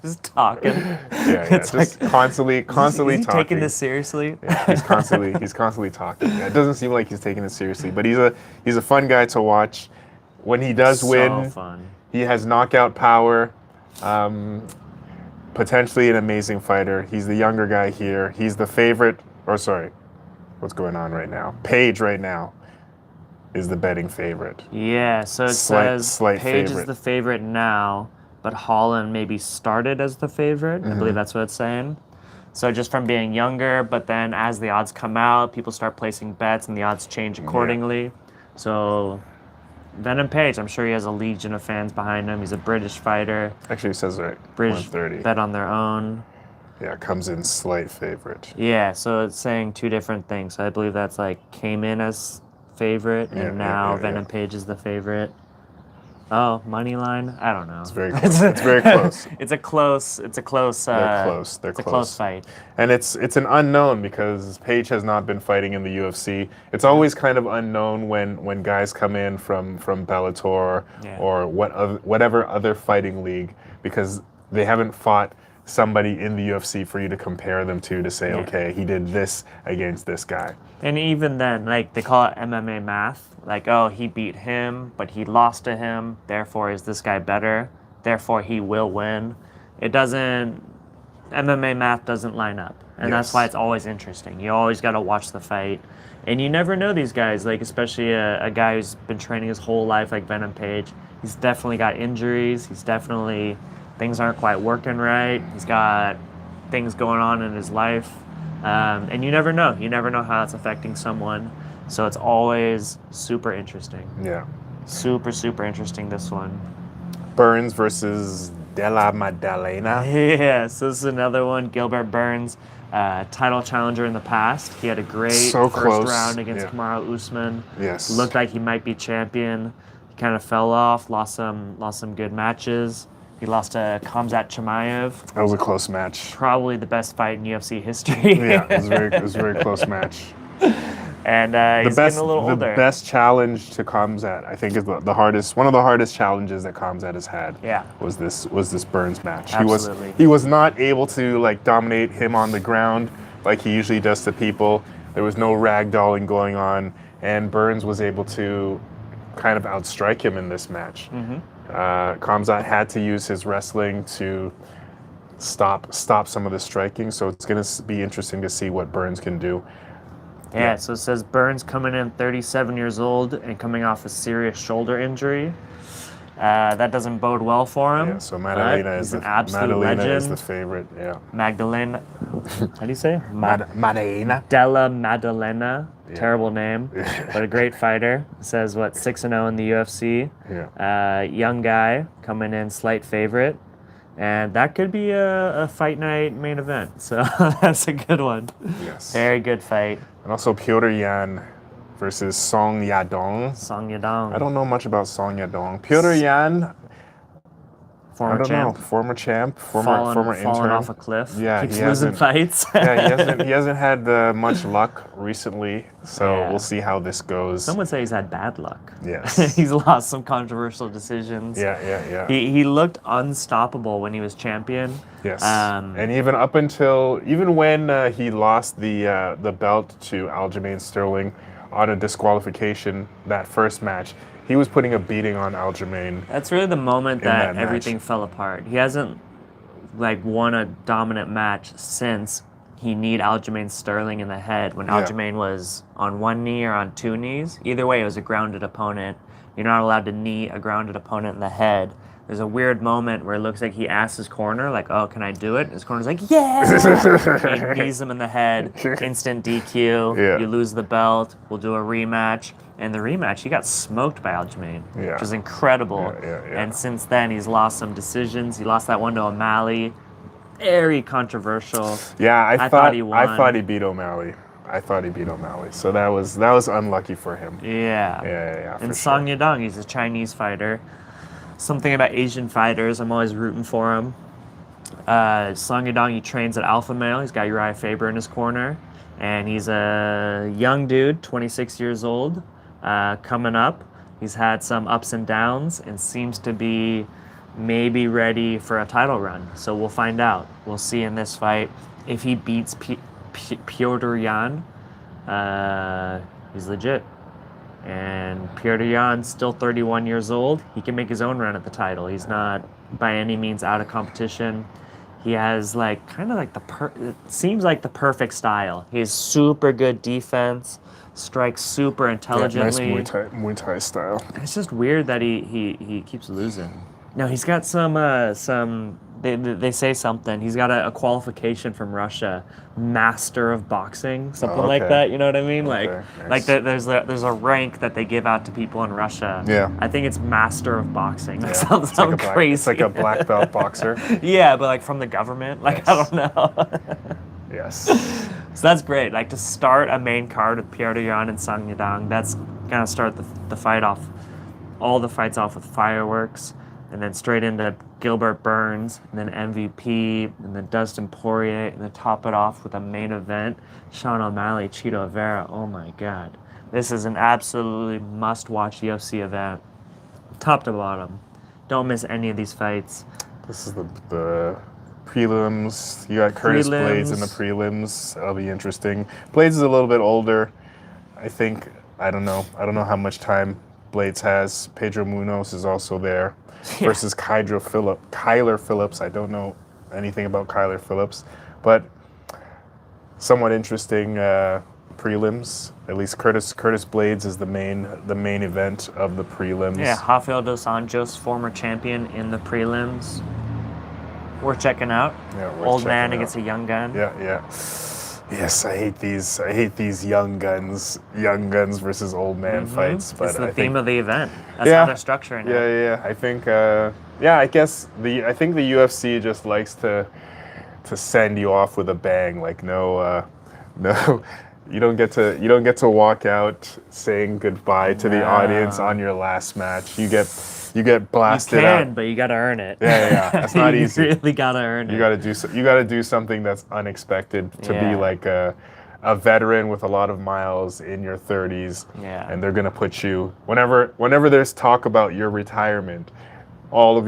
S1: He's talking.
S2: Yeah, it's just like, constantly
S1: is he
S2: talking.
S1: Taking this seriously?
S2: Yeah, he's constantly talking. Yeah, it doesn't seem like he's taking it seriously, but he's a fun guy to watch. When he does win,
S1: fun.
S2: He has knockout power. Potentially an amazing fighter. He's the younger guy here. He's the favorite. Or sorry, what's going on right now? Page right now is the betting favorite.
S1: Yeah, so it says
S2: slight
S1: Page
S2: favorite.
S1: is the favorite now, but Holland maybe started as the favorite. I believe that's what it's saying. So just from being younger, but then as the odds come out, people start placing bets and the odds change accordingly. Yeah. So Venom Page, I'm sure he has a legion of fans behind him. He's a British fighter.
S2: Actually, it says right.
S1: British
S2: 130.
S1: bet on their own.
S2: Yeah, comes in slight favorite.
S1: Yeah, so it's saying two different things. So I believe that's like came in as favorite, and now Venom Page is the favorite. Oh, money line? I don't know.
S2: It's very close. It's very close.
S1: It's a close. They're close.
S2: They're
S1: a close fight.
S2: And it's an unknown because Page has not been fighting in the UFC. It's always kind of unknown when guys come in from Bellator or whatever other fighting league because they haven't fought somebody in the UFC for you to compare them to say, okay, he did this against this guy.
S1: And even then, like, they call it MMA math. Like, oh, he beat him, but he lost to him. Therefore, is this guy better? Therefore, he will win. MMA math doesn't line up. And that's why it's always interesting. You always got to watch the fight. And you never know these guys, like, especially a guy who's been training his whole life, like Venom Page. He's definitely got injuries. Things aren't quite working right. He's got things going on in his life. And you never know. You never know how it's affecting someone. So it's always super interesting.
S2: Yeah.
S1: Super, super interesting, this one.
S2: Burns versus Della Maddalena.
S1: Yeah, so this is another one. Gilbert Burns, title challenger in the past. He had a great first round against Kamaru Usman.
S2: Yes.
S1: Looked like he might be champion. He kind of fell off, lost some good matches. He lost to Khamzat Chimaev.
S2: That was a close match.
S1: Probably the best fight in UFC history.
S2: Yeah, it was a very close match.
S1: And he's getting a little older.
S2: The best challenge to Khamzat, I think, is the hardest. One of the hardest challenges that Khamzat has had.
S1: Yeah.
S2: Was this Burns match?
S1: Absolutely.
S2: He was not able to like dominate him on the ground like he usually does to people. There was no ragdolling going on, and Burns was able to kind of outstrike him in this match. Khamzat had to use his wrestling to stop some of the striking, so it's going to be interesting to see what Burns can do.
S1: Yeah, so it says Burns coming in 37 years old and coming off a serious shodur injury. That doesn't bode well for him.
S2: Yeah, so Maddalena is
S1: an absolute legend.
S2: is the favorite. Yeah.
S1: Magdalena. How do you say?
S2: Maddalena.
S1: Della Maddalena. Yeah. Terrible name, but a great fighter. It says, 6-0 in the UFC.
S2: Yeah.
S1: Young guy coming in slight favorite. And that could be a fight night main event. So that's a good one.
S2: Yes.
S1: Very good fight.
S2: And also Porier versus Song Yadong.
S1: Song Yadong.
S2: I don't know much about Song Yadong. Porier,
S1: Former
S2: I don't
S1: champ.
S2: know. Former champ. Former
S1: Fallen
S2: intern.
S1: off a cliff.
S2: Yeah,
S1: Keeps
S2: he
S1: losing
S2: hasn't-
S1: fights.
S2: Yeah, he hasn't had much luck recently. So
S1: Yeah.
S2: we'll see how this goes.
S1: Some would say he's had bad luck.
S2: Yes.
S1: He's lost some controversial decisions.
S2: Yeah.
S1: He looked unstoppable when he was champion.
S2: Yes. And even when he lost the belt to Aljamain Sterling on a disqualification that first match, he was putting a beating on Aljamain.
S1: That's really the moment
S2: that
S1: that everything fell apart. He hasn't won a dominant match since he kneed Aljamain Sterling in the head when
S2: Yeah.
S1: Aljamain was on one knee or on two knees. Either way, it was a grounded opponent. You're not allowed to knee a grounded opponent in the head. There's a weird moment where it looks like he asks his corner, like, "Oh, can I do it?" And his corner's like, "Yeah!" He knees him in the head, instant DQ.
S2: Yeah.
S1: You lose the belt. We'll do a rematch. And the rematch, he got smoked by Aljamain,
S2: Yeah.
S1: which is incredible.
S2: Yeah.
S1: And since then, he's lost some decisions. He lost that one to O'Malley. Very controversial.
S2: Yeah, I
S1: thought he won.
S2: I thought he beat O'Malley. So that was unlucky for him.
S1: Yeah.
S2: Yeah.
S1: And
S2: for
S1: Song
S2: sure.
S1: Yadong, he's a Chinese fighter. Something about Asian fighters, I'm always rooting for him. Song Yadong, he trains at Alpha Male. He's got Uriah Faber in his corner. And he's a young dude, 26 years old, coming up. He's had some ups and downs and seems to be maybe ready for a title run. So we'll find out. We'll see in this fight. If he beats Petr Yan, he's legit. And Petr Yan's still 31 years old. He can make his own run at the title. He's not by any means out of competition. He has it seems like the perfect style. He has super good defense, strikes super
S2: Yeah,
S1: intelligently.
S2: nice Muay Thai style.
S1: It's just weird that he keeps losing. No, he's got some they say something. He's got a qualification from Russia, Master of Boxing, something like
S2: okay.
S1: that. You know what I mean?
S2: Okay,
S1: Like
S2: nice.
S1: there's a rank that they give out to people in Russia.
S2: Yeah.
S1: I think it's Master of Boxing. That
S2: Yeah.
S1: sounds
S2: It's like a
S1: crazy.
S2: It's like a black belt boxer.
S1: Yeah, but like from the government. Like I don't know.
S2: Yes.
S1: So that's great. Like to start a main card with Petr Yan and Song Yadong, that's gonna start the fight off, all the fights off with fireworks, and then straight into Gilbert Burns, and then MVP, and then Dustin Porier, and then top it off with a main event, Sean O'Malley, Chito Vera. Oh my God, this is an absolutely must-watch UFC event, top to bottom. Don't miss any of these fights.
S2: This is the prelims. You got Curtis Blades in the
S1: Prelims.
S2: prelims. That'll be interesting. Blades is a little bit older. I think. I don't know how much time Blades has. Pedro Munoz is also there versus Kyler Phillips. I don't know anything about Kyler Phillips, but somewhat interesting prelims. At least Curtis Blades is the main event of the prelims.
S1: Yeah, Rafael dos Anjos, former champion in the prelims. Worth checking out.
S2: Yeah, worth
S1: Old
S2: checking
S1: man
S2: out.
S1: against a young gun.
S2: Yeah. Yes, I hate these young guns versus old man fights. But
S1: It's the
S2: I
S1: theme
S2: think,
S1: of the event. That's
S2: Yeah.
S1: how they're structuring it.
S2: yeah. I think I guess I think the UFC just likes to send you off with a bang. Like no, you don't get to walk out saying goodbye to the audience on your last match. You get blasted
S1: You can,
S2: out.
S1: but you got to earn it.
S2: Yeah. That's not easy.
S1: You really got to earn it.
S2: You got to do something that's unexpected to be
S1: Yeah.
S2: like a veteran with a lot of miles in your 30s.
S1: Yeah.
S2: And they're gonna put you whenever there's talk about your retirement, all of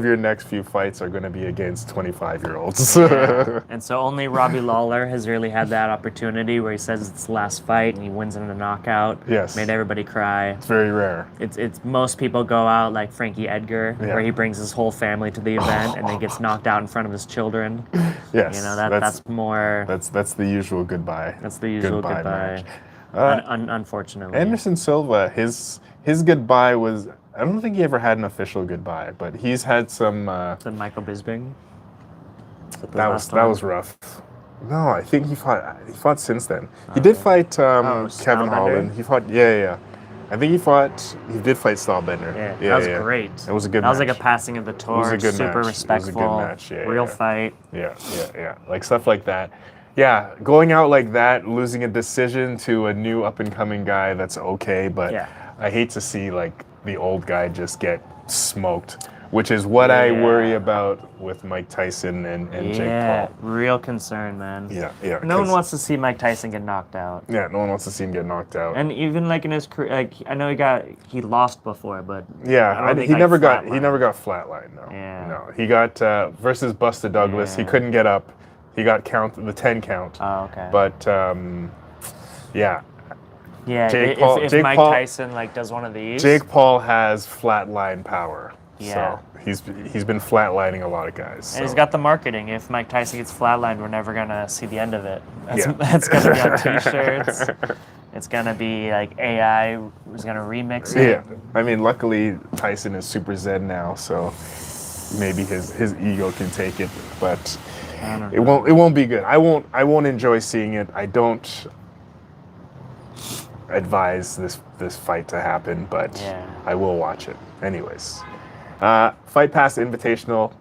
S2: your next few fights are gonna be against 25-year-olds.
S1: Yeah. And so only Robbie Lawler has really had that opportunity where he says it's the last fight and he wins in a knockout.
S2: Yes.
S1: Made everybody cry.
S2: It's very rare.
S1: It's most people go out like Frankie Edgar,
S2: Yeah.
S1: where he brings his whole family to the event and then gets knocked out in front of his children.
S2: Yes.
S1: You know, that's more.
S2: That's the usual goodbye.
S1: That's the usual goodbye.
S2: match.
S1: Unfortunately.
S2: Anderson Silva, his goodbye was, I don't think he ever had an official goodbye, but he's had some.
S1: The Michael Bisping.
S2: That was rough. No, I think he fought since then. He did fight Kevin
S1: Stylebender?
S2: Holland. He fought I think he did fight Stylebender.
S1: Yeah, that was great.
S2: It was a good
S1: That was
S2: match.
S1: like a passing of the torch.
S2: good
S1: Super
S2: match.
S1: respectful.
S2: It was a good match. Yeah,
S1: real
S2: yeah.
S1: fight.
S2: Yeah. Like stuff like that. Yeah, going out like that, losing a decision to a new up-and-coming guy, that's okay, but
S1: Yeah.
S2: I hate to see like the old guy just get smoked which is what I
S1: Yeah.
S2: worry about with Mike Tyson and Jake
S1: Yeah,
S2: Paul.
S1: real concern, man.
S2: Yeah.
S1: No one
S2: 'cause-
S1: wants to see Mike Tyson get knocked out.
S2: Yeah, no one wants to see him get knocked out.
S1: And even like in his career, like I know he lost before, but
S2: Yeah,
S1: I don't think,
S2: he
S1: like,
S2: never got
S1: flatlined.
S2: flatlined. No,
S1: Yeah.
S2: no, he got versus Buster Douglas. He
S1: Yeah.
S2: couldn't get up. He got the 10 count.
S1: Oh, okay.
S2: But yeah,
S1: yeah,
S2: Jake
S1: if,
S2: Paul-
S1: if
S2: Jake
S1: Mike
S2: Paul-
S1: Tyson like does one of these,
S2: Jake Paul has flatline power.
S1: Yeah.
S2: So he's been flatlining a lot of guys.
S1: and he's
S2: so.
S1: got the marketing. If Mike Tyson gets flatlined, we're never gonna see the end of it. That's,
S2: Yeah.
S1: that's gonna be on T-shirts. It's gonna be like AI is gonna remix it.
S2: Yeah, I mean, luckily Tyson is super zen now, so maybe his ego can take it, but
S1: I don't
S2: it
S1: know.
S2: won't be good. I won't enjoy seeing it. I don't advise this fight to happen, but
S1: Yeah.
S2: I will watch it anyways. Fight Pass Invitational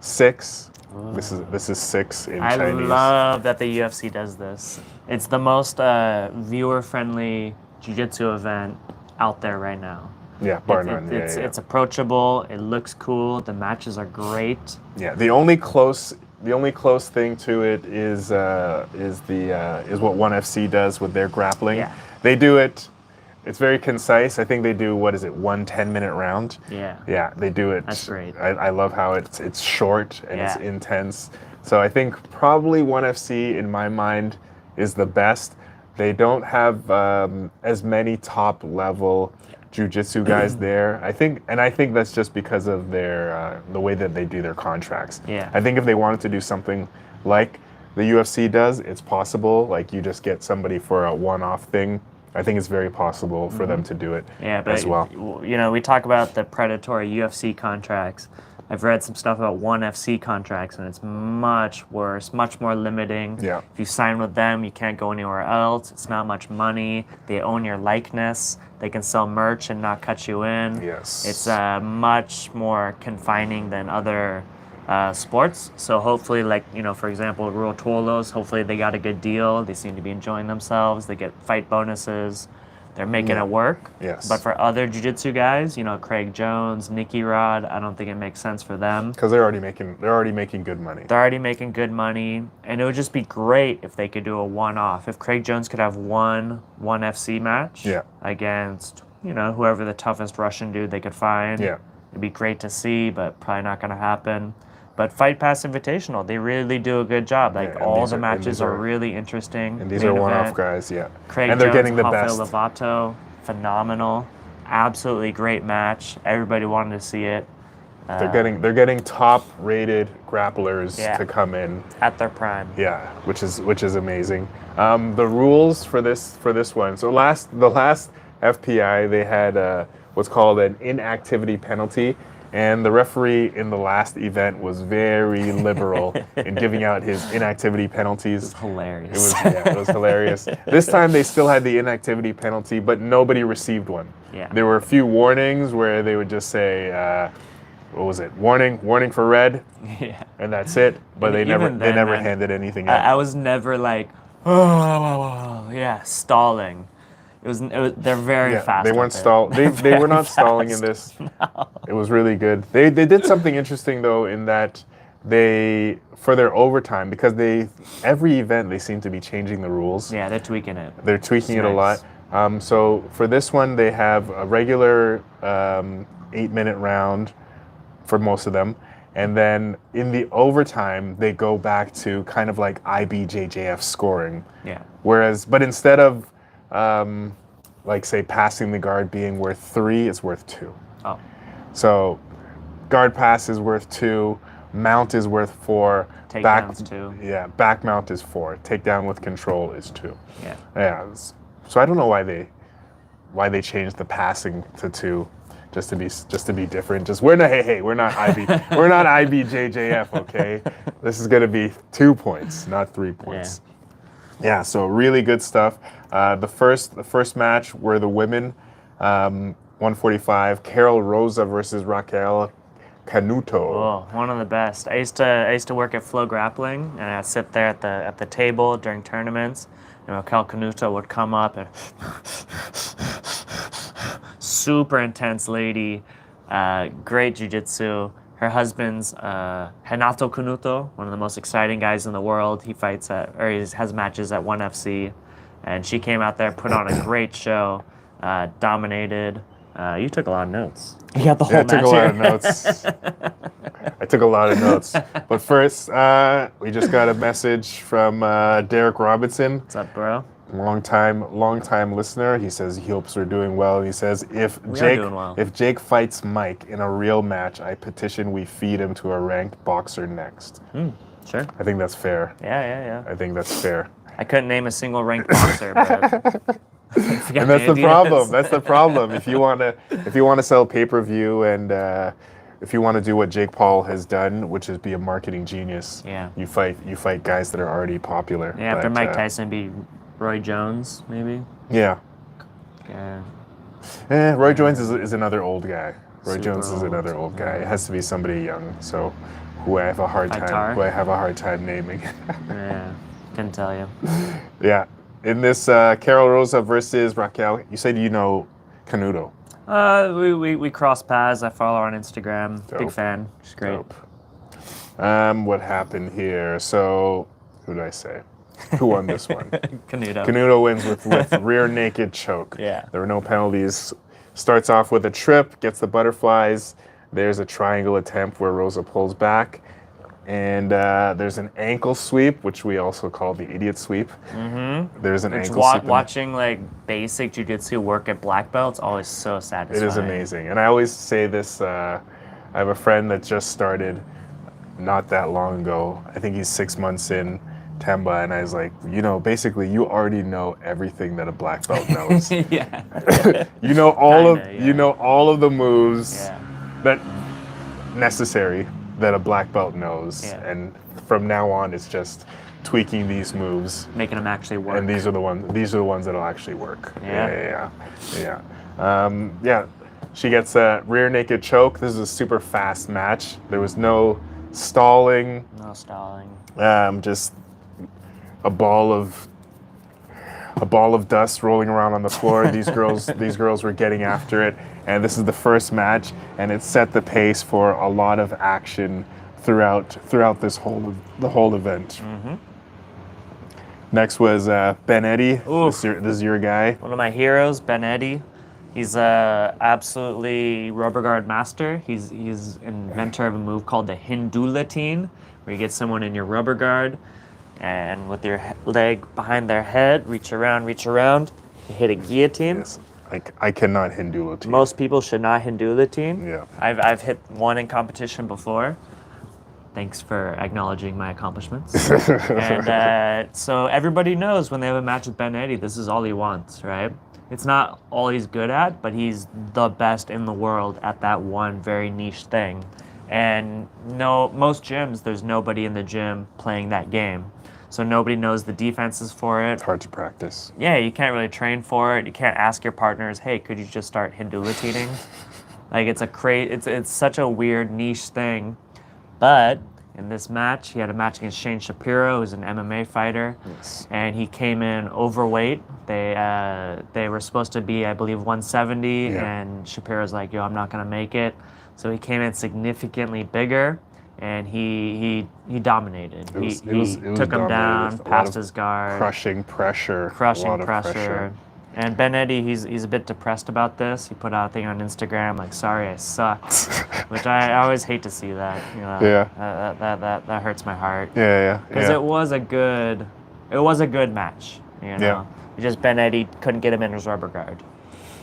S2: 6. This is 6 in
S1: I
S2: Chinese.
S1: love that the UFC does this. It's the most viewer-friendly jiu-jitsu event out there right now.
S2: Yeah, bar none.
S1: It's approachable. It looks cool. The matches are great.
S2: Yeah, the only close thing to it is what ONE FC does with their grappling.
S1: Yeah.
S2: They do it. It's very concise. I think they do 1 10-minute round.
S1: Yeah.
S2: Yeah, they do it.
S1: That's great.
S2: I love how it's short and it's
S1: Yeah.
S2: intense. So I think probably ONE FC in my mind is the best. They don't have as many top level jiu-jitsu guys there. I think that's just because of their the way that they do their contracts.
S1: Yeah.
S2: I think if they wanted to do something like the UFC does, it's possible. Like you just get somebody for a one-off thing. I think it's very possible for them to do it
S1: Yeah, but
S2: as well.
S1: you know, we talk about the predatory UFC contracts. I've read some stuff about ONE FC contracts, and it's much worse, much more limiting.
S2: Yeah.
S1: If you sign with them, you can't go anywhere else. It's not much money. They own your likeness. They can sell merch and not cut you in.
S2: Yes.
S1: It's much more confining than other sports. So hopefully, like, you know, for example, Ruo Tolos, hopefully they got a good deal. They seem to be enjoying themselves. They get fight bonuses. They're making it work.
S2: Yes.
S1: But for other jiu-jitsu guys, you know, Craig Jones, Nicky Rod, I don't think it makes sense for them.
S2: Because they're already making good money.
S1: They're already making good money, and it would just be great if they could do a one-off. If Craig Jones could have one FC match
S2: Yeah.
S1: against, you know, whoever the toughest Russian dude they could find.
S2: Yeah.
S1: It'd be great to see, but probably not going to happen. But Fight Pass Invitational, they really do a good job. Like,
S2: Yeah, and
S1: all
S2: these
S1: the
S2: are- and
S1: matches
S2: these
S1: are
S2: are-
S1: really interesting.
S2: And these
S1: Main
S2: are one-off
S1: event,
S2: guys, yeah.
S1: Craig
S2: and they're
S1: Jones,
S2: getting the
S1: Rafael
S2: best.
S1: Lovato, phenomenal, absolutely great match. Everybody wanted to see it.
S2: They're getting top-rated grapplers
S1: Yeah.
S2: to come in.
S1: At their prime.
S2: Yeah, which is amazing. The rules for this one. So the last FPI they had what's called an inactivity penalty, and the referee in the last event was very liberal in giving out his inactivity penalties.
S1: Hilarious.
S2: It was hilarious. This time they still had the inactivity penalty, but nobody received one.
S1: Yeah.
S2: There were a few warnings where they would just say, what was it? Warning for red,
S1: Yeah.
S2: and that's it. But
S1: And
S2: they
S1: even then,
S2: never
S1: man,
S2: handed anything out.
S1: I was never like, oh, yeah, stalling. They're very fast.
S2: They
S1: out
S2: weren't
S1: there.
S2: stall. They
S1: They're
S2: were not
S1: very
S2: stalling in
S1: fast.
S2: this. It was really good. They did something interesting though in that they for their overtime because every event they seem to be changing the rules.
S1: Yeah, they're tweaking it.
S2: They're tweaking it a
S1: Nice.
S2: lot. So for this one they have a regular 8-minute round for most of them. And then in the overtime, they go back to kind of like IBJJF scoring.
S1: Yeah.
S2: But instead of like say passing the guard being worth 3, it's worth 2.
S1: Oh.
S2: So guard pass is worth 2, mount is worth 4,
S1: Takedowns 2.
S2: Yeah, back mount is 4, takedown with control is 2.
S1: Yeah.
S2: Yeah. So I don't know why they changed the passing to 2. Just to be different. We're not IBJJF, okay? This is gonna be 2 points, not 3 points. Yeah, so really good stuff. The first match were the women, 145, Karol Rosa versus Raquel Canuto.
S1: Oh, one of the best. I used to work at Flow Grappling, and I'd sit there at the table during tournaments, and Raquel Canuto would come up and super intense lady. Great jiu-jitsu. Her husband's Renato Canuto, one of the most exciting guys in the world. He has matches at 1FC. And she came out there, put on a great show, dominated. You took a lot of notes. You got the whole match
S2: I took a lot of notes. I took a lot of notes. But first, we just got a message from Derrick Robinson.
S1: What's up, bro?
S2: Long time listener. He says he hopes we're doing well. And he says if Jake fights Mike in a real match, I petition we feed him to a ranked boxer next.
S1: Sure.
S2: I think that's fair.
S1: Yeah.
S2: I think that's fair.
S1: I couldn't name a single ranked boxer, but
S2: and that's the problem. That's the problem. If you want to sell pay-per-view and if you want to do what Jake Paul has done, which is be a marketing genius, you fight guys that are already popular.
S1: Yeah, after Mike Tyson beat Roy Jones, maybe.
S2: Yeah.
S1: Yeah.
S2: Roy Jones is another old guy. Roy
S1: Super
S2: Jones is another old guy. It has to be somebody young. So who I have a hard time naming.
S1: Yeah. Couldn't tell you.
S2: Yeah. In this Karol Rosa versus Raquel, you said you know Canuto.
S1: We cross paths. I follow her on Instagram.
S2: Dope.
S1: Big fan. She's great.
S2: Dope. What happened here? So, who did I say? Who won this one?
S1: Canuto.
S2: Canuto wins with rear naked choke.
S1: Yeah.
S2: There were no penalties. Starts off with a trip, gets the butterflies. There's a triangle attempt where Rosa pulls back. And there's an ankle sweep, which we also call the idiot sweep. Mm-hmm. There's an ankle sweep.
S1: Watching like basic jiu-jitsu work at black belts always so satisfying.
S2: It is amazing. And I always say this, I have a friend that just started not that long ago. I think he's 6 months in, Temba, and I was like, basically you already know everything that a black belt knows.
S1: Yeah.
S2: you know all of the moves that necessary that a black belt knows, and from now on it's just tweaking these moves,
S1: making them actually work.
S2: And these are the ones that'll actually work. Yeah. She gets a rear naked choke. This is a super fast match. There was no stalling.
S1: No stalling.
S2: Just a ball of dust rolling around on the floor. These girls were getting after it, and this is the first match, and it set the pace for a lot of action throughout the whole event.
S1: Mm-hmm.
S2: Next was Ben Eddy. This is your guy.
S1: One of my heroes, Ben Eddy. He's absolutely rubber guard master. He's inventor of a move called the Hindulatine, where you get someone in your rubber guard, and with your leg behind their head, reach around, you hit a guillotine.
S2: Yes. I cannot Hindulatine.
S1: Most people should not Hindulatine.
S2: Yeah.
S1: I've hit one in competition before. Thanks for acknowledging my accomplishments. And so everybody knows when they have a match with Ben Eddy, this is all he wants, right? It's not all he's good at, but he's the best in the world at that one very niche thing. And most gyms, there's nobody in the gym playing that game. So nobody knows the defenses for it.
S2: It's hard to practice.
S1: Yeah, you can't really train for it. You can't ask your partners, hey, could you just start Hindulatining? Like, it's such a weird niche thing. But in this match, he had a match against Shane Shapiro, who's an MMA fighter.
S2: Yes.
S1: And he came in overweight. They were supposed to be, I believe, 170, and Shapiro's like, yo, I'm not going to make it. So he came in significantly bigger, and he dominated. He took him down, passed his guard.
S2: Crushing pressure.
S1: And Ben Eddy, he's a bit depressed about this. He put out a thing on Instagram like, sorry, I sucked, which I always hate to see that. That hurts my heart. Because it was a good match. It's just Ben Eddy couldn't get him in his rubber guard.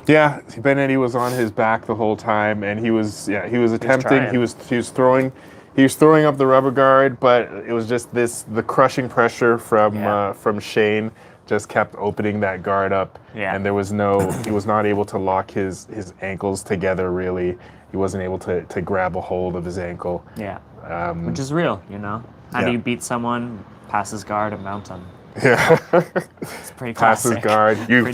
S2: Yeah, Ben Eddy was on his back the whole time, and he was attempting. He was throwing up the rubber guard, but it was just the crushing pressure from Shane just kept opening that guard up, and he was not able to lock his ankles together really. He wasn't able to grab a hold of his ankle. Yeah,
S1: which is real, How do you beat someone, pass his guard, and mount him?
S2: Yeah.
S1: It's pretty classic.
S2: Pass his guard. You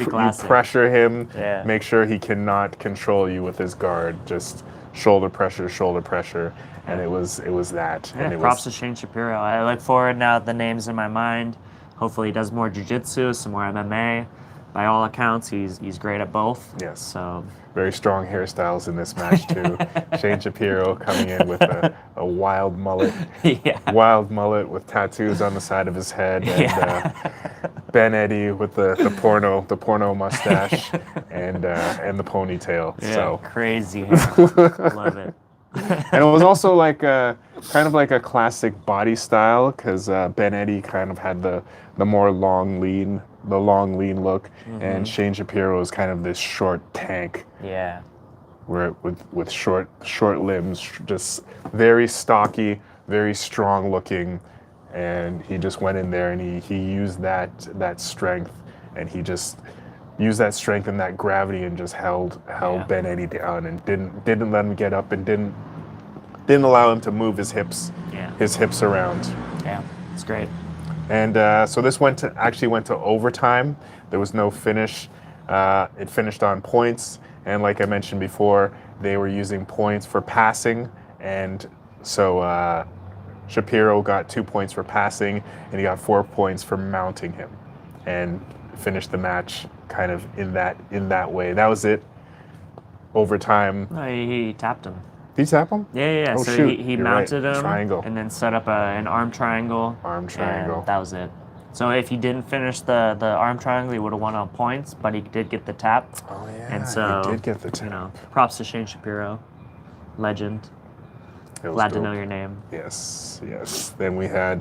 S2: pressure him, make sure he cannot control you with his guard. Just shoulder pressure, and it was that.
S1: Yeah,
S2: and
S1: props to Shane Shapiro. I look forward now the names in my mind. Hopefully he does more jiu-jitsu, some more MMA. By all accounts, he's great at both.
S2: Yes.
S1: So
S2: very strong hairstyles in this match too. Shane Shapiro coming in with a wild mullet, wild mullet with tattoos on the side of his head, and Ben Eddy with the porno mustache and the ponytail.
S1: Yeah,
S2: so
S1: crazy hair. Love it.
S2: And it was also like kind of like a classic body style, because Ben Eddy kind of had the more long lean look, and Shane Shapiro was kind of this short tank.
S1: Yeah.
S2: Where with short limbs, just very stocky, very strong looking, and he just went in there and he used that strength, and he just used that strength and that gravity and just held Ben Eddy down, and didn't let him get up, and didn't allow him to move his hips around.
S1: Yeah, it's great.
S2: And so this actually went to overtime. There was no finish. It finished on points, and like I mentioned before, they were using points for passing, and so Shapiro got 2 points for passing, and he got 4 points for mounting him, and finished the match kind of in that way. That was it. Overtime.
S1: No, he tapped him.
S2: Did he tap him?
S1: Yeah.
S2: Oh,
S1: so
S2: shoot.
S1: he
S2: You're
S1: mounted
S2: right.
S1: him
S2: Triangle.
S1: and then set up an arm triangle.
S2: Arm triangle.
S1: And that was it. So if he didn't finish the arm triangle, he would have won on points, but he did get the tap.
S2: Oh yeah,
S1: and so,
S2: he did get the tap.
S1: You know, props to Shane Shapiro, legend. Glad to know your name.
S2: Yes. Then we had.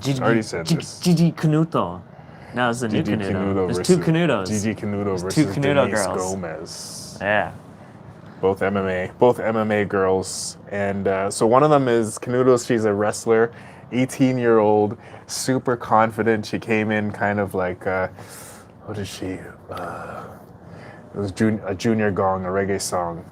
S1: Gigi,
S2: already said this.
S1: Gigi Canuto. No, it's a new
S2: Gigi
S1: Canuto. There's two Canutos.
S2: Gigi Canuto versus
S1: two Canuto
S2: Denise
S1: girls.
S2: Gomez.
S1: Yeah.
S2: Both MMA girls, and so one of them is Canuto. She's a wrestler, 18-year-old, super confident. She came in kind of like, what is she? It was a Junior Gong, a reggae song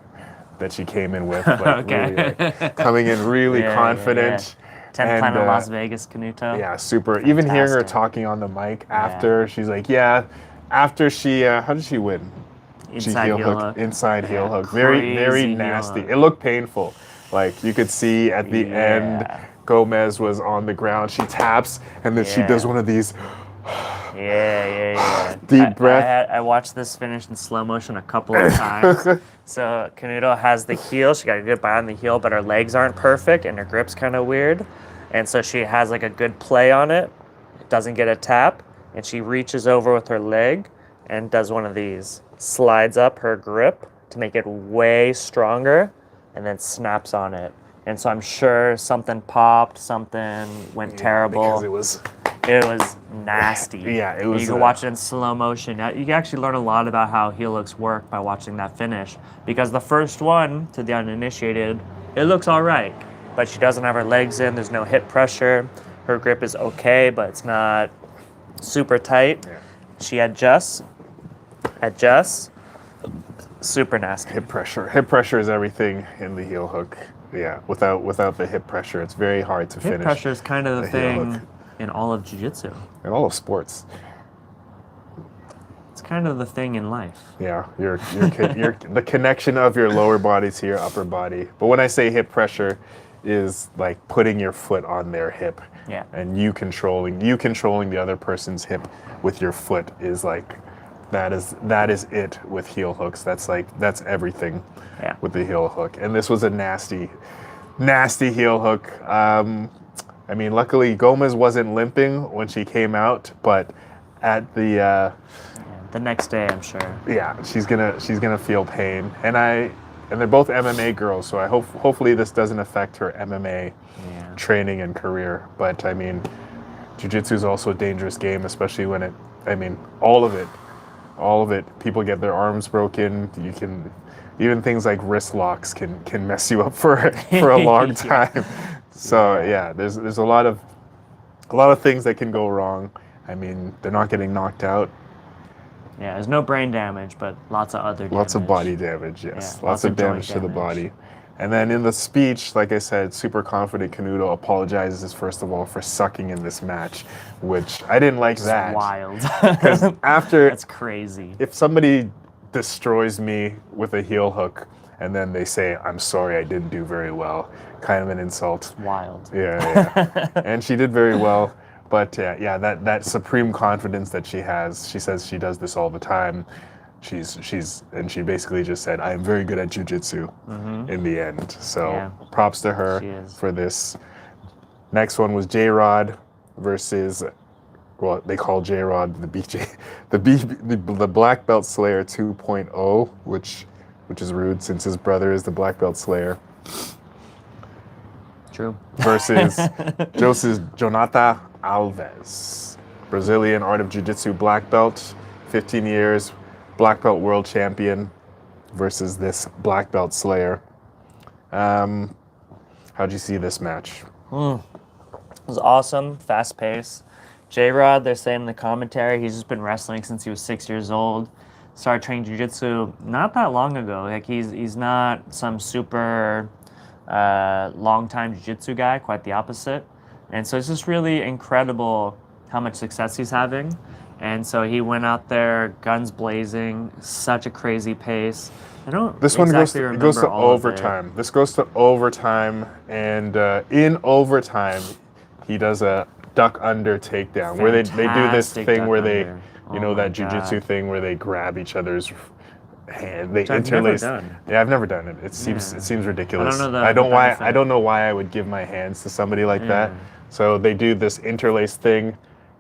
S2: that she came in with, like
S1: Okay.
S2: really, like, coming in really confident.
S1: 10th Planet Las Vegas Canuto.
S2: Yeah, super. Even hearing her talking on the mic after, she's like, after she, how did she win?
S1: Inside heel hook.
S2: Inside heel hook. Very nasty. It looked painful. Like you could see at the end, Gomez was on the ground. She taps, and then she does one of these. Deep breath.
S1: I watched this finish in slow motion a couple of times. So Canuto has the heel. She got a good bite on the heel, but her legs aren't perfect, and her grip's kind of weird. And so she has like a good play on it. Doesn't get a tap, and she reaches over with her leg and does one of these. Slides up her grip to make it way stronger, and then snaps on it. And so I'm sure something popped, something went terrible.
S2: Because
S1: it was nasty.
S2: Yeah, it was.
S1: You can watch it in slow motion. You can actually learn a lot about how heel hooks work by watching that finish. Because the first one, to the uninitiated, it looks all right, but she doesn't have her legs in. There's no hip pressure. Her grip is okay, but it's not super tight.
S2: Yeah.
S1: She adjusts, super nasty.
S2: Hip pressure is everything in the heel hook. Yeah, without the hip pressure, it's very hard to finish.
S1: Hip pressure is kind of the thing in all of jiu-jitsu.
S2: In all of sports.
S1: It's kind of the thing in life.
S2: Yeah, your the connection of your lower body to your upper body. But when I say hip pressure, is like putting your foot on their hip.
S1: Yeah.
S2: And you controlling the other person's hip with your foot is like. That is it with heel hooks. That's everything with the heel hook. And this was a nasty heel hook. I mean, luckily Gomez wasn't limping when she came out, but at the
S1: next day, I'm sure.
S2: Yeah, she's gonna feel pain. And they're both MMA girls, so hopefully this doesn't affect her MMA training and career. But I mean, jiu-jitsu is also a dangerous game, especially when all of it, people get their arms broken. You can, even things like wrist locks can mess you up for a long time. So there's a lot of things that can go wrong. I mean, they're not getting knocked out.
S1: Yeah, there's no brain damage, but lots of other damage.
S2: Lots of body damage, yes.
S1: Yeah,
S2: lots of damage to the body. And then in the speech, like I said, super confident Canuto apologizes first of all for sucking in this match, which I didn't like that.
S1: It's wild.
S2: Because after
S1: that's crazy.
S2: If somebody destroys me with a heel hook and then they say, "I'm sorry, I didn't do very well," kind of an insult.
S1: It's wild.
S2: Yeah. And she did very well. But that supreme confidence that she has, she says she does this all the time. she basically just said, I am very good at jiu-jitsu in the end. So props to her for this. Next one was J-Rod versus, well, they call J-Rod the BJ, the Black Belt Slayer 2.0, which is rude since his brother is the Black Belt Slayer.
S1: True.
S2: Versus Jonnatha Alves, Brazilian Art of Jiu-Jitsu black belt, 15 years, black belt world champion, versus this black belt Slayer. How'd you see this match?
S1: It was awesome, fast pace. J-Rod, they're saying in the commentary, he's just been wrestling since he was 6 years old. Started training jiu-jitsu not that long ago. Like he's not some super long-time jiu-jitsu guy, quite the opposite. And so it's just really incredible how much success he's having. And so he went out there, guns blazing, such a crazy pace. I don't
S2: This
S1: exactly
S2: one goes to
S1: remember all of it.
S2: overtime. This goes to overtime, and in overtime, he does a duck under takedown where they do this
S1: Fantastic
S2: thing
S1: duck
S2: where they,
S1: under.
S2: you
S1: Oh
S2: know,
S1: my
S2: that jiu-jitsu
S1: God.
S2: thing where they grab each other's hand, they
S1: Which I've never
S2: interlace.
S1: done.
S2: Yeah, I've never done it. It seems ridiculous.
S1: I don't know
S2: I don't
S1: the benefit.
S2: I don't know why I would give my hands to somebody like that. So they do this interlace thing,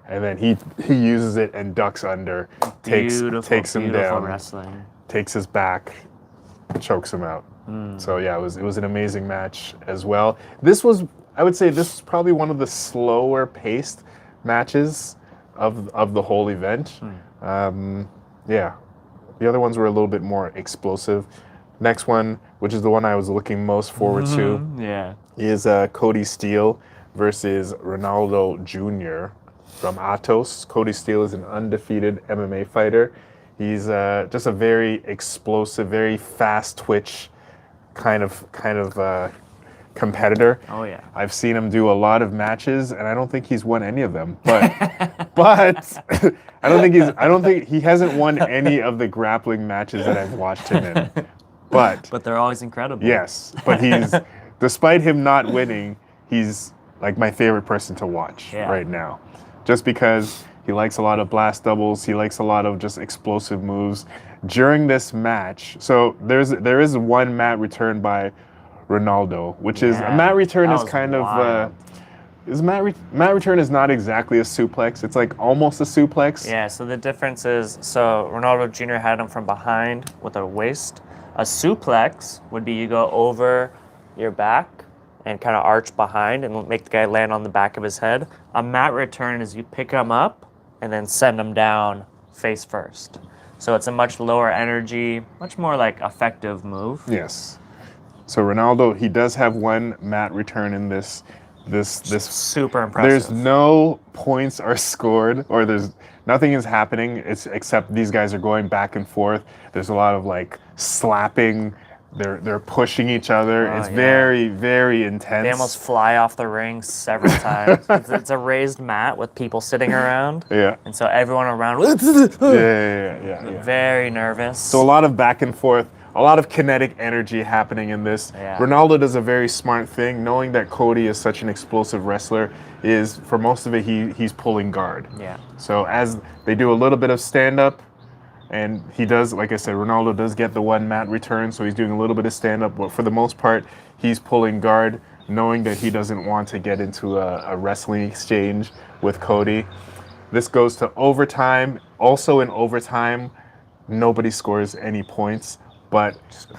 S2: and then he uses it and ducks under, takes him down,
S1: wrestling.
S2: takes his back, chokes him out. So yeah, it was an amazing match as well. I would say this was probably one of the slower paced matches of the whole event. Yeah, the other ones were a little bit more explosive. Next one, which is the one I was looking most forward to, is Kody Steele versus Ronaldo Junior from Atos. Kody Steele is an undefeated MMA fighter. He's just a very explosive, very fast twitch kind of competitor.
S1: Oh yeah.
S2: I've seen him do a lot of matches, and I don't think he's won any of them. But I don't think he hasn't won any of the grappling matches that I've watched him in. But
S1: they're always incredible.
S2: yes, but despite him not winning, he's like my favorite person to watch right now, just because he likes a lot of blast doubles. He likes a lot of just explosive moves during this match. So there is one mat return by Ronaldo, which is a mat return is kind of mat return is not exactly a suplex. It's like almost a suplex.
S1: Yeah, so the difference is, Ronaldo Jr. had him from behind with a waist. A suplex would be you go over your back and kind of arch behind and make the guy land on the back of his head. A mat return is you pick him up and then send him down face first. So it's a much lower energy, much more like effective move.
S2: Yes. So Ronaldo, he does have one mat return in this
S1: super impressive.
S2: There's no points are scored, or nothing is happening. Except these guys are going back and forth. There's a lot of like slapping. They're pushing each other. It's very, very intense.
S1: They almost fly off the ring several times. It's a raised mat with people sitting around.
S2: Yeah.
S1: And so everyone around
S2: Yeah.
S1: very nervous.
S2: So a lot of back and forth, a lot of kinetic energy happening in this.
S1: Yeah.
S2: Ronaldo does a very smart thing, knowing that Kody is such an explosive wrestler, is for most of it he's pulling guard.
S1: Yeah.
S2: So as they do a little bit of stand-up, and he does, like I said, Ronaldo does get the one mat return, so he's doing a little bit of stand-up, but for the most part, he's pulling guard, knowing that he doesn't want to get into a wrestling exchange with Kody. This goes to overtime. Also in overtime, nobody scores any points, but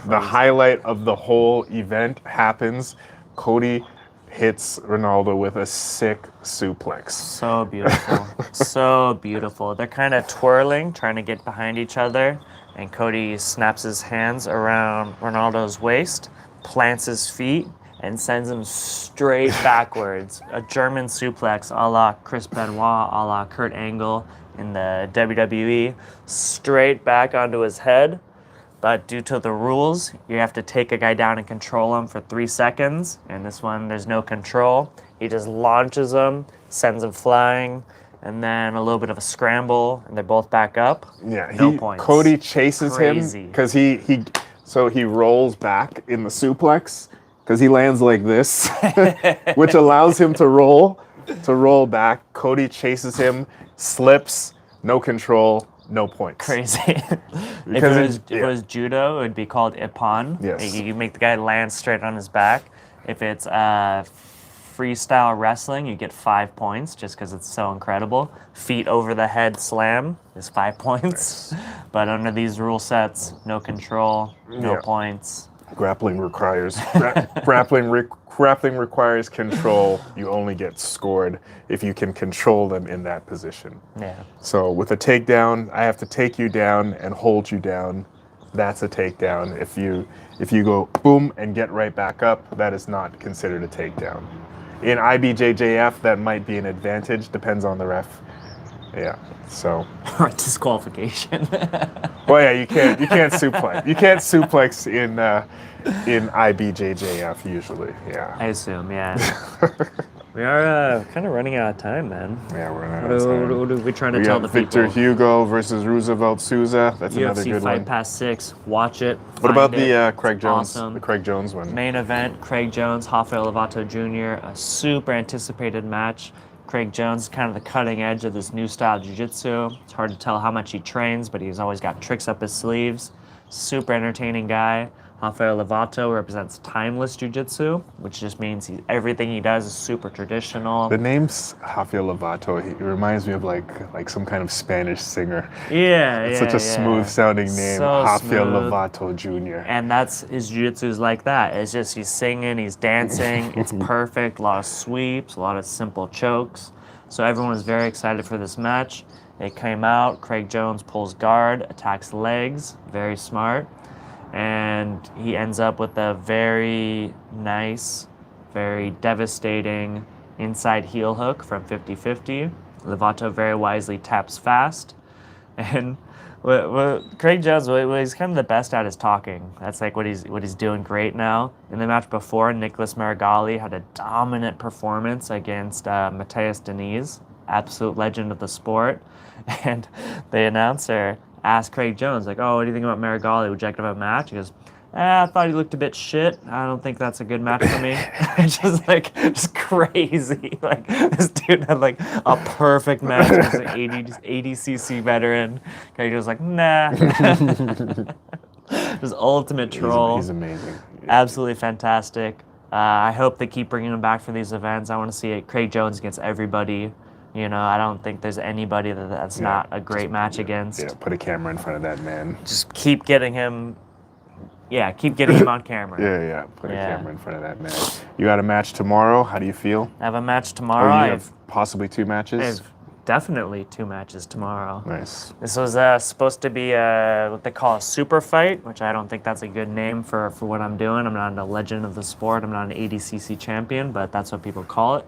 S2: the highlight of the whole event happens. Kody hits Ronaldo with a sick suplex.
S1: So beautiful. So beautiful. They're kind of twirling, trying to get behind each other, and Kody snaps his hands around Ronaldo's waist, plants his feet, and sends him straight backwards. A German suplex a la Chris Benoit, a la Kurt Angle in the WWE, straight back onto his head. But due to the rules, you have to take a guy down and control him for 3 seconds. And this one, there's no control. He just launches him, sends him flying, and then a little bit of a scramble, and they're both back up.
S2: Yeah,
S1: no points.
S2: Cody chases
S1: Crazy.
S2: him because he rolls back in the suplex because he lands like this, which allows him to roll back. Cody chases him, slips, no control, no points.
S1: Crazy. if
S2: Because
S1: it was judo, it would be called ippon.
S2: Yes.
S1: You make the guy land straight on his back. If it's freestyle wrestling, you get 5 points just because it's so incredible. Feet over the head slam is 5 points. But under these rule sets, no control, no points.
S2: Grappling requires grappling requires control. You only get scored if you can control them in that position.
S1: Yeah.
S2: So with a takedown, I have to take you down and hold you down. That's a takedown. If you go boom and get right back up, that is not considered a takedown. In IBJJF, that might be an advantage. Depends on the ref. Yeah. So.
S1: Or disqualification.
S2: Well, yeah, you can't suplex. You can't suplex in IBJJF usually. Yeah.
S1: I assume, yeah. We are kind of running out of time, man.
S2: Yeah, we're running out of time.
S1: What are we trying to
S2: We
S1: tell
S2: got
S1: the
S2: Victor
S1: people?
S2: Hugo versus Roosevelt Souza. That's another
S1: UFC
S2: good
S1: Fight
S2: one.
S1: Pass 6. Watch it.
S2: What about
S1: find it.
S2: the Craig
S1: It's
S2: Jones?
S1: awesome.
S2: The Craig Jones one.
S1: Main event, Craig Jones, Rafael Lovato Junior. A super anticipated match. Craig Jones is kind of the cutting edge of this new style jiu-jitsu. It's hard to tell how much he trains, but he's always got tricks up his sleeves. Super entertaining guy. Rafael Lovato represents timeless jiu-jitsu, which just means everything he does is super traditional.
S2: The name's Rafael Lovato. He reminds me of like some kind of Spanish singer.
S1: It's
S2: Such a smooth sounding name,
S1: So
S2: Rafael
S1: smooth.
S2: Lovato Jr.
S1: And that's his jiu-jitsu is like that. It's just he's singing, he's dancing, it's perfect. A lot of sweeps, a lot of simple chokes. So everyone was very excited for this match. It came out. Craig Jones pulls guard, attacks legs, very smart. And he ends up with a very nice, very devastating inside heel hook from 50-50. Lovato very wisely taps fast. And Craig Jones, what he's kind of the best at is talking. That's like what he's doing great now. In the match before, Nicholas Marigali had a dominant performance against Matthias Denise, absolute legend of the sport. And the announcer asked Craig Jones, like, "Oh, what do you think about Marigali? Would you like to have a match?" He goes, I thought he looked a bit shit. I don't think that's a good match for me. just crazy. Like, this dude had like a perfect match against an 80cc veteran. Craig was like, nah. Just ultimate troll.
S2: He's amazing.
S1: Absolutely fantastic. I hope they keep bringing him back for these events. I want to see it. Craig Jones against everybody. You know, I don't think there's anybody that's not a great match against.
S2: Yeah, put a camera in front of that man.
S1: Just keep getting him. Yeah, keep getting him on camera.
S2: Yeah. Put a camera in front of that man. You got a match tomorrow. How do you feel?
S1: I have a match tomorrow.
S2: Oh, you have possibly 2 matches?
S1: I have definitely 2 matches tomorrow.
S2: Nice.
S1: This was supposed to be what they call a super fight, which I don't think that's a good name for what I'm doing. I'm not a legend of the sport. I'm not an 80cc champion, but that's what people call it,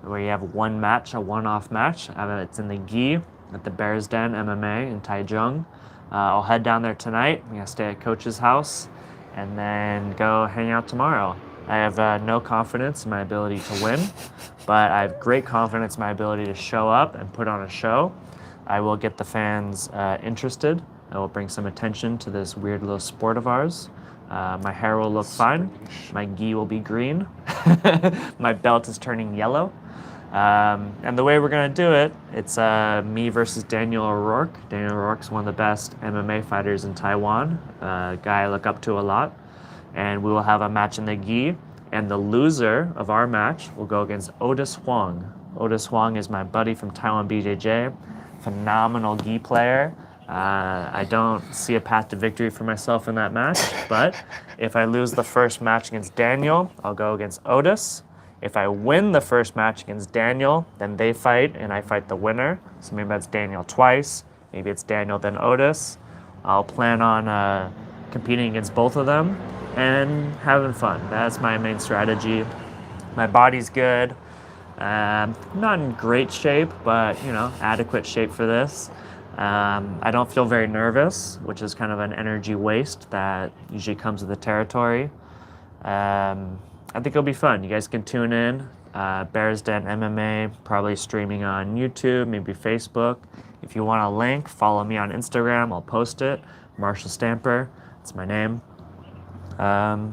S1: where you have one match, a one-off match. It's in the gi at the Bears Den MMA in Taichung. I'll head down there tonight. I'm going to stay at Coach's house and then go hang out tomorrow. I have no confidence in my ability to win, but I have great confidence in my ability to show up and put on a show. I will get the fans interested. I will bring some attention to this weird little sport of ours. My hair will look fine. My gi will be green. My belt is turning yellow. And the way we're going to do it, it's me versus Daniel O'Rourke. Daniel O'Rourke's one of the best MMA fighters in Taiwan, a guy I look up to a lot. And we will have a match in the gi. And the loser of our match will go against Otis Huang. Otis Huang is my buddy from Taiwan BJJ, phenomenal gi player. I don't see a path to victory for myself in that match, but if I lose the first match against Daniel, I'll go against Otis. If I win the first match against Daniel, then they fight, and I fight the winner. So maybe that's Daniel twice. Maybe it's Daniel, then Otis. I'll plan on competing against both of them and having fun. That's my main strategy. My body's good. Not in great shape, but, adequate shape for this. I don't feel very nervous, which is kind of an energy waste that usually comes with the territory. I think it'll be fun. You guys can tune in. Bears Den MMA, probably streaming on YouTube, maybe Facebook. If you want a link, follow me on Instagram. I'll post it. Marshall Stamper. It's my name. I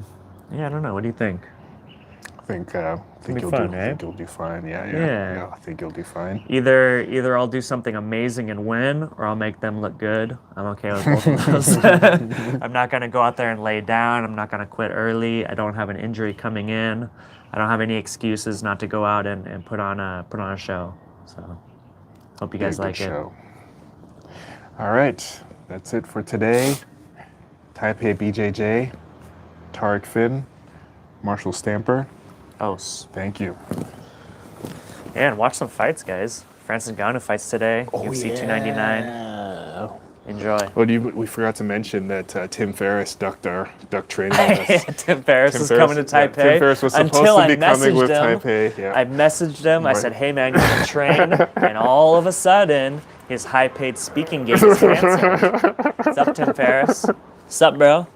S1: don't know. What do you think?
S2: think
S1: be
S2: you'll
S1: fun,
S2: do.
S1: right?
S2: I think you'll do fine. Yeah.
S1: Yeah.
S2: I think you'll do fine.
S1: Either I'll do something amazing and win, or I'll make them look good. I'm okay with both of those. I'm not gonna go out there and lay down. I'm not gonna quit early. I don't have an injury coming in. I don't have any excuses not to go out and put on a show. So hope you guys like it.
S2: All right, that's it for today. Taipei BJJ, Tarek Finn, Marshall Stamper. Thank you.
S1: Yeah, and watch some fights, guys. Francis Ngannou fights today. UFC 299. Enjoy.
S2: Well, we forgot to mention that Tim Ferriss ducked training with us.
S1: Tim Ferriss is coming to Taipei.
S2: Yeah, Tim Ferriss was supposed to be coming with Taipei. Yeah.
S1: I messaged him. I said, hey, man, you can train. And all of a sudden, his high-paid speaking gig is canceled. What's up, Tim Ferriss? What's up, bro?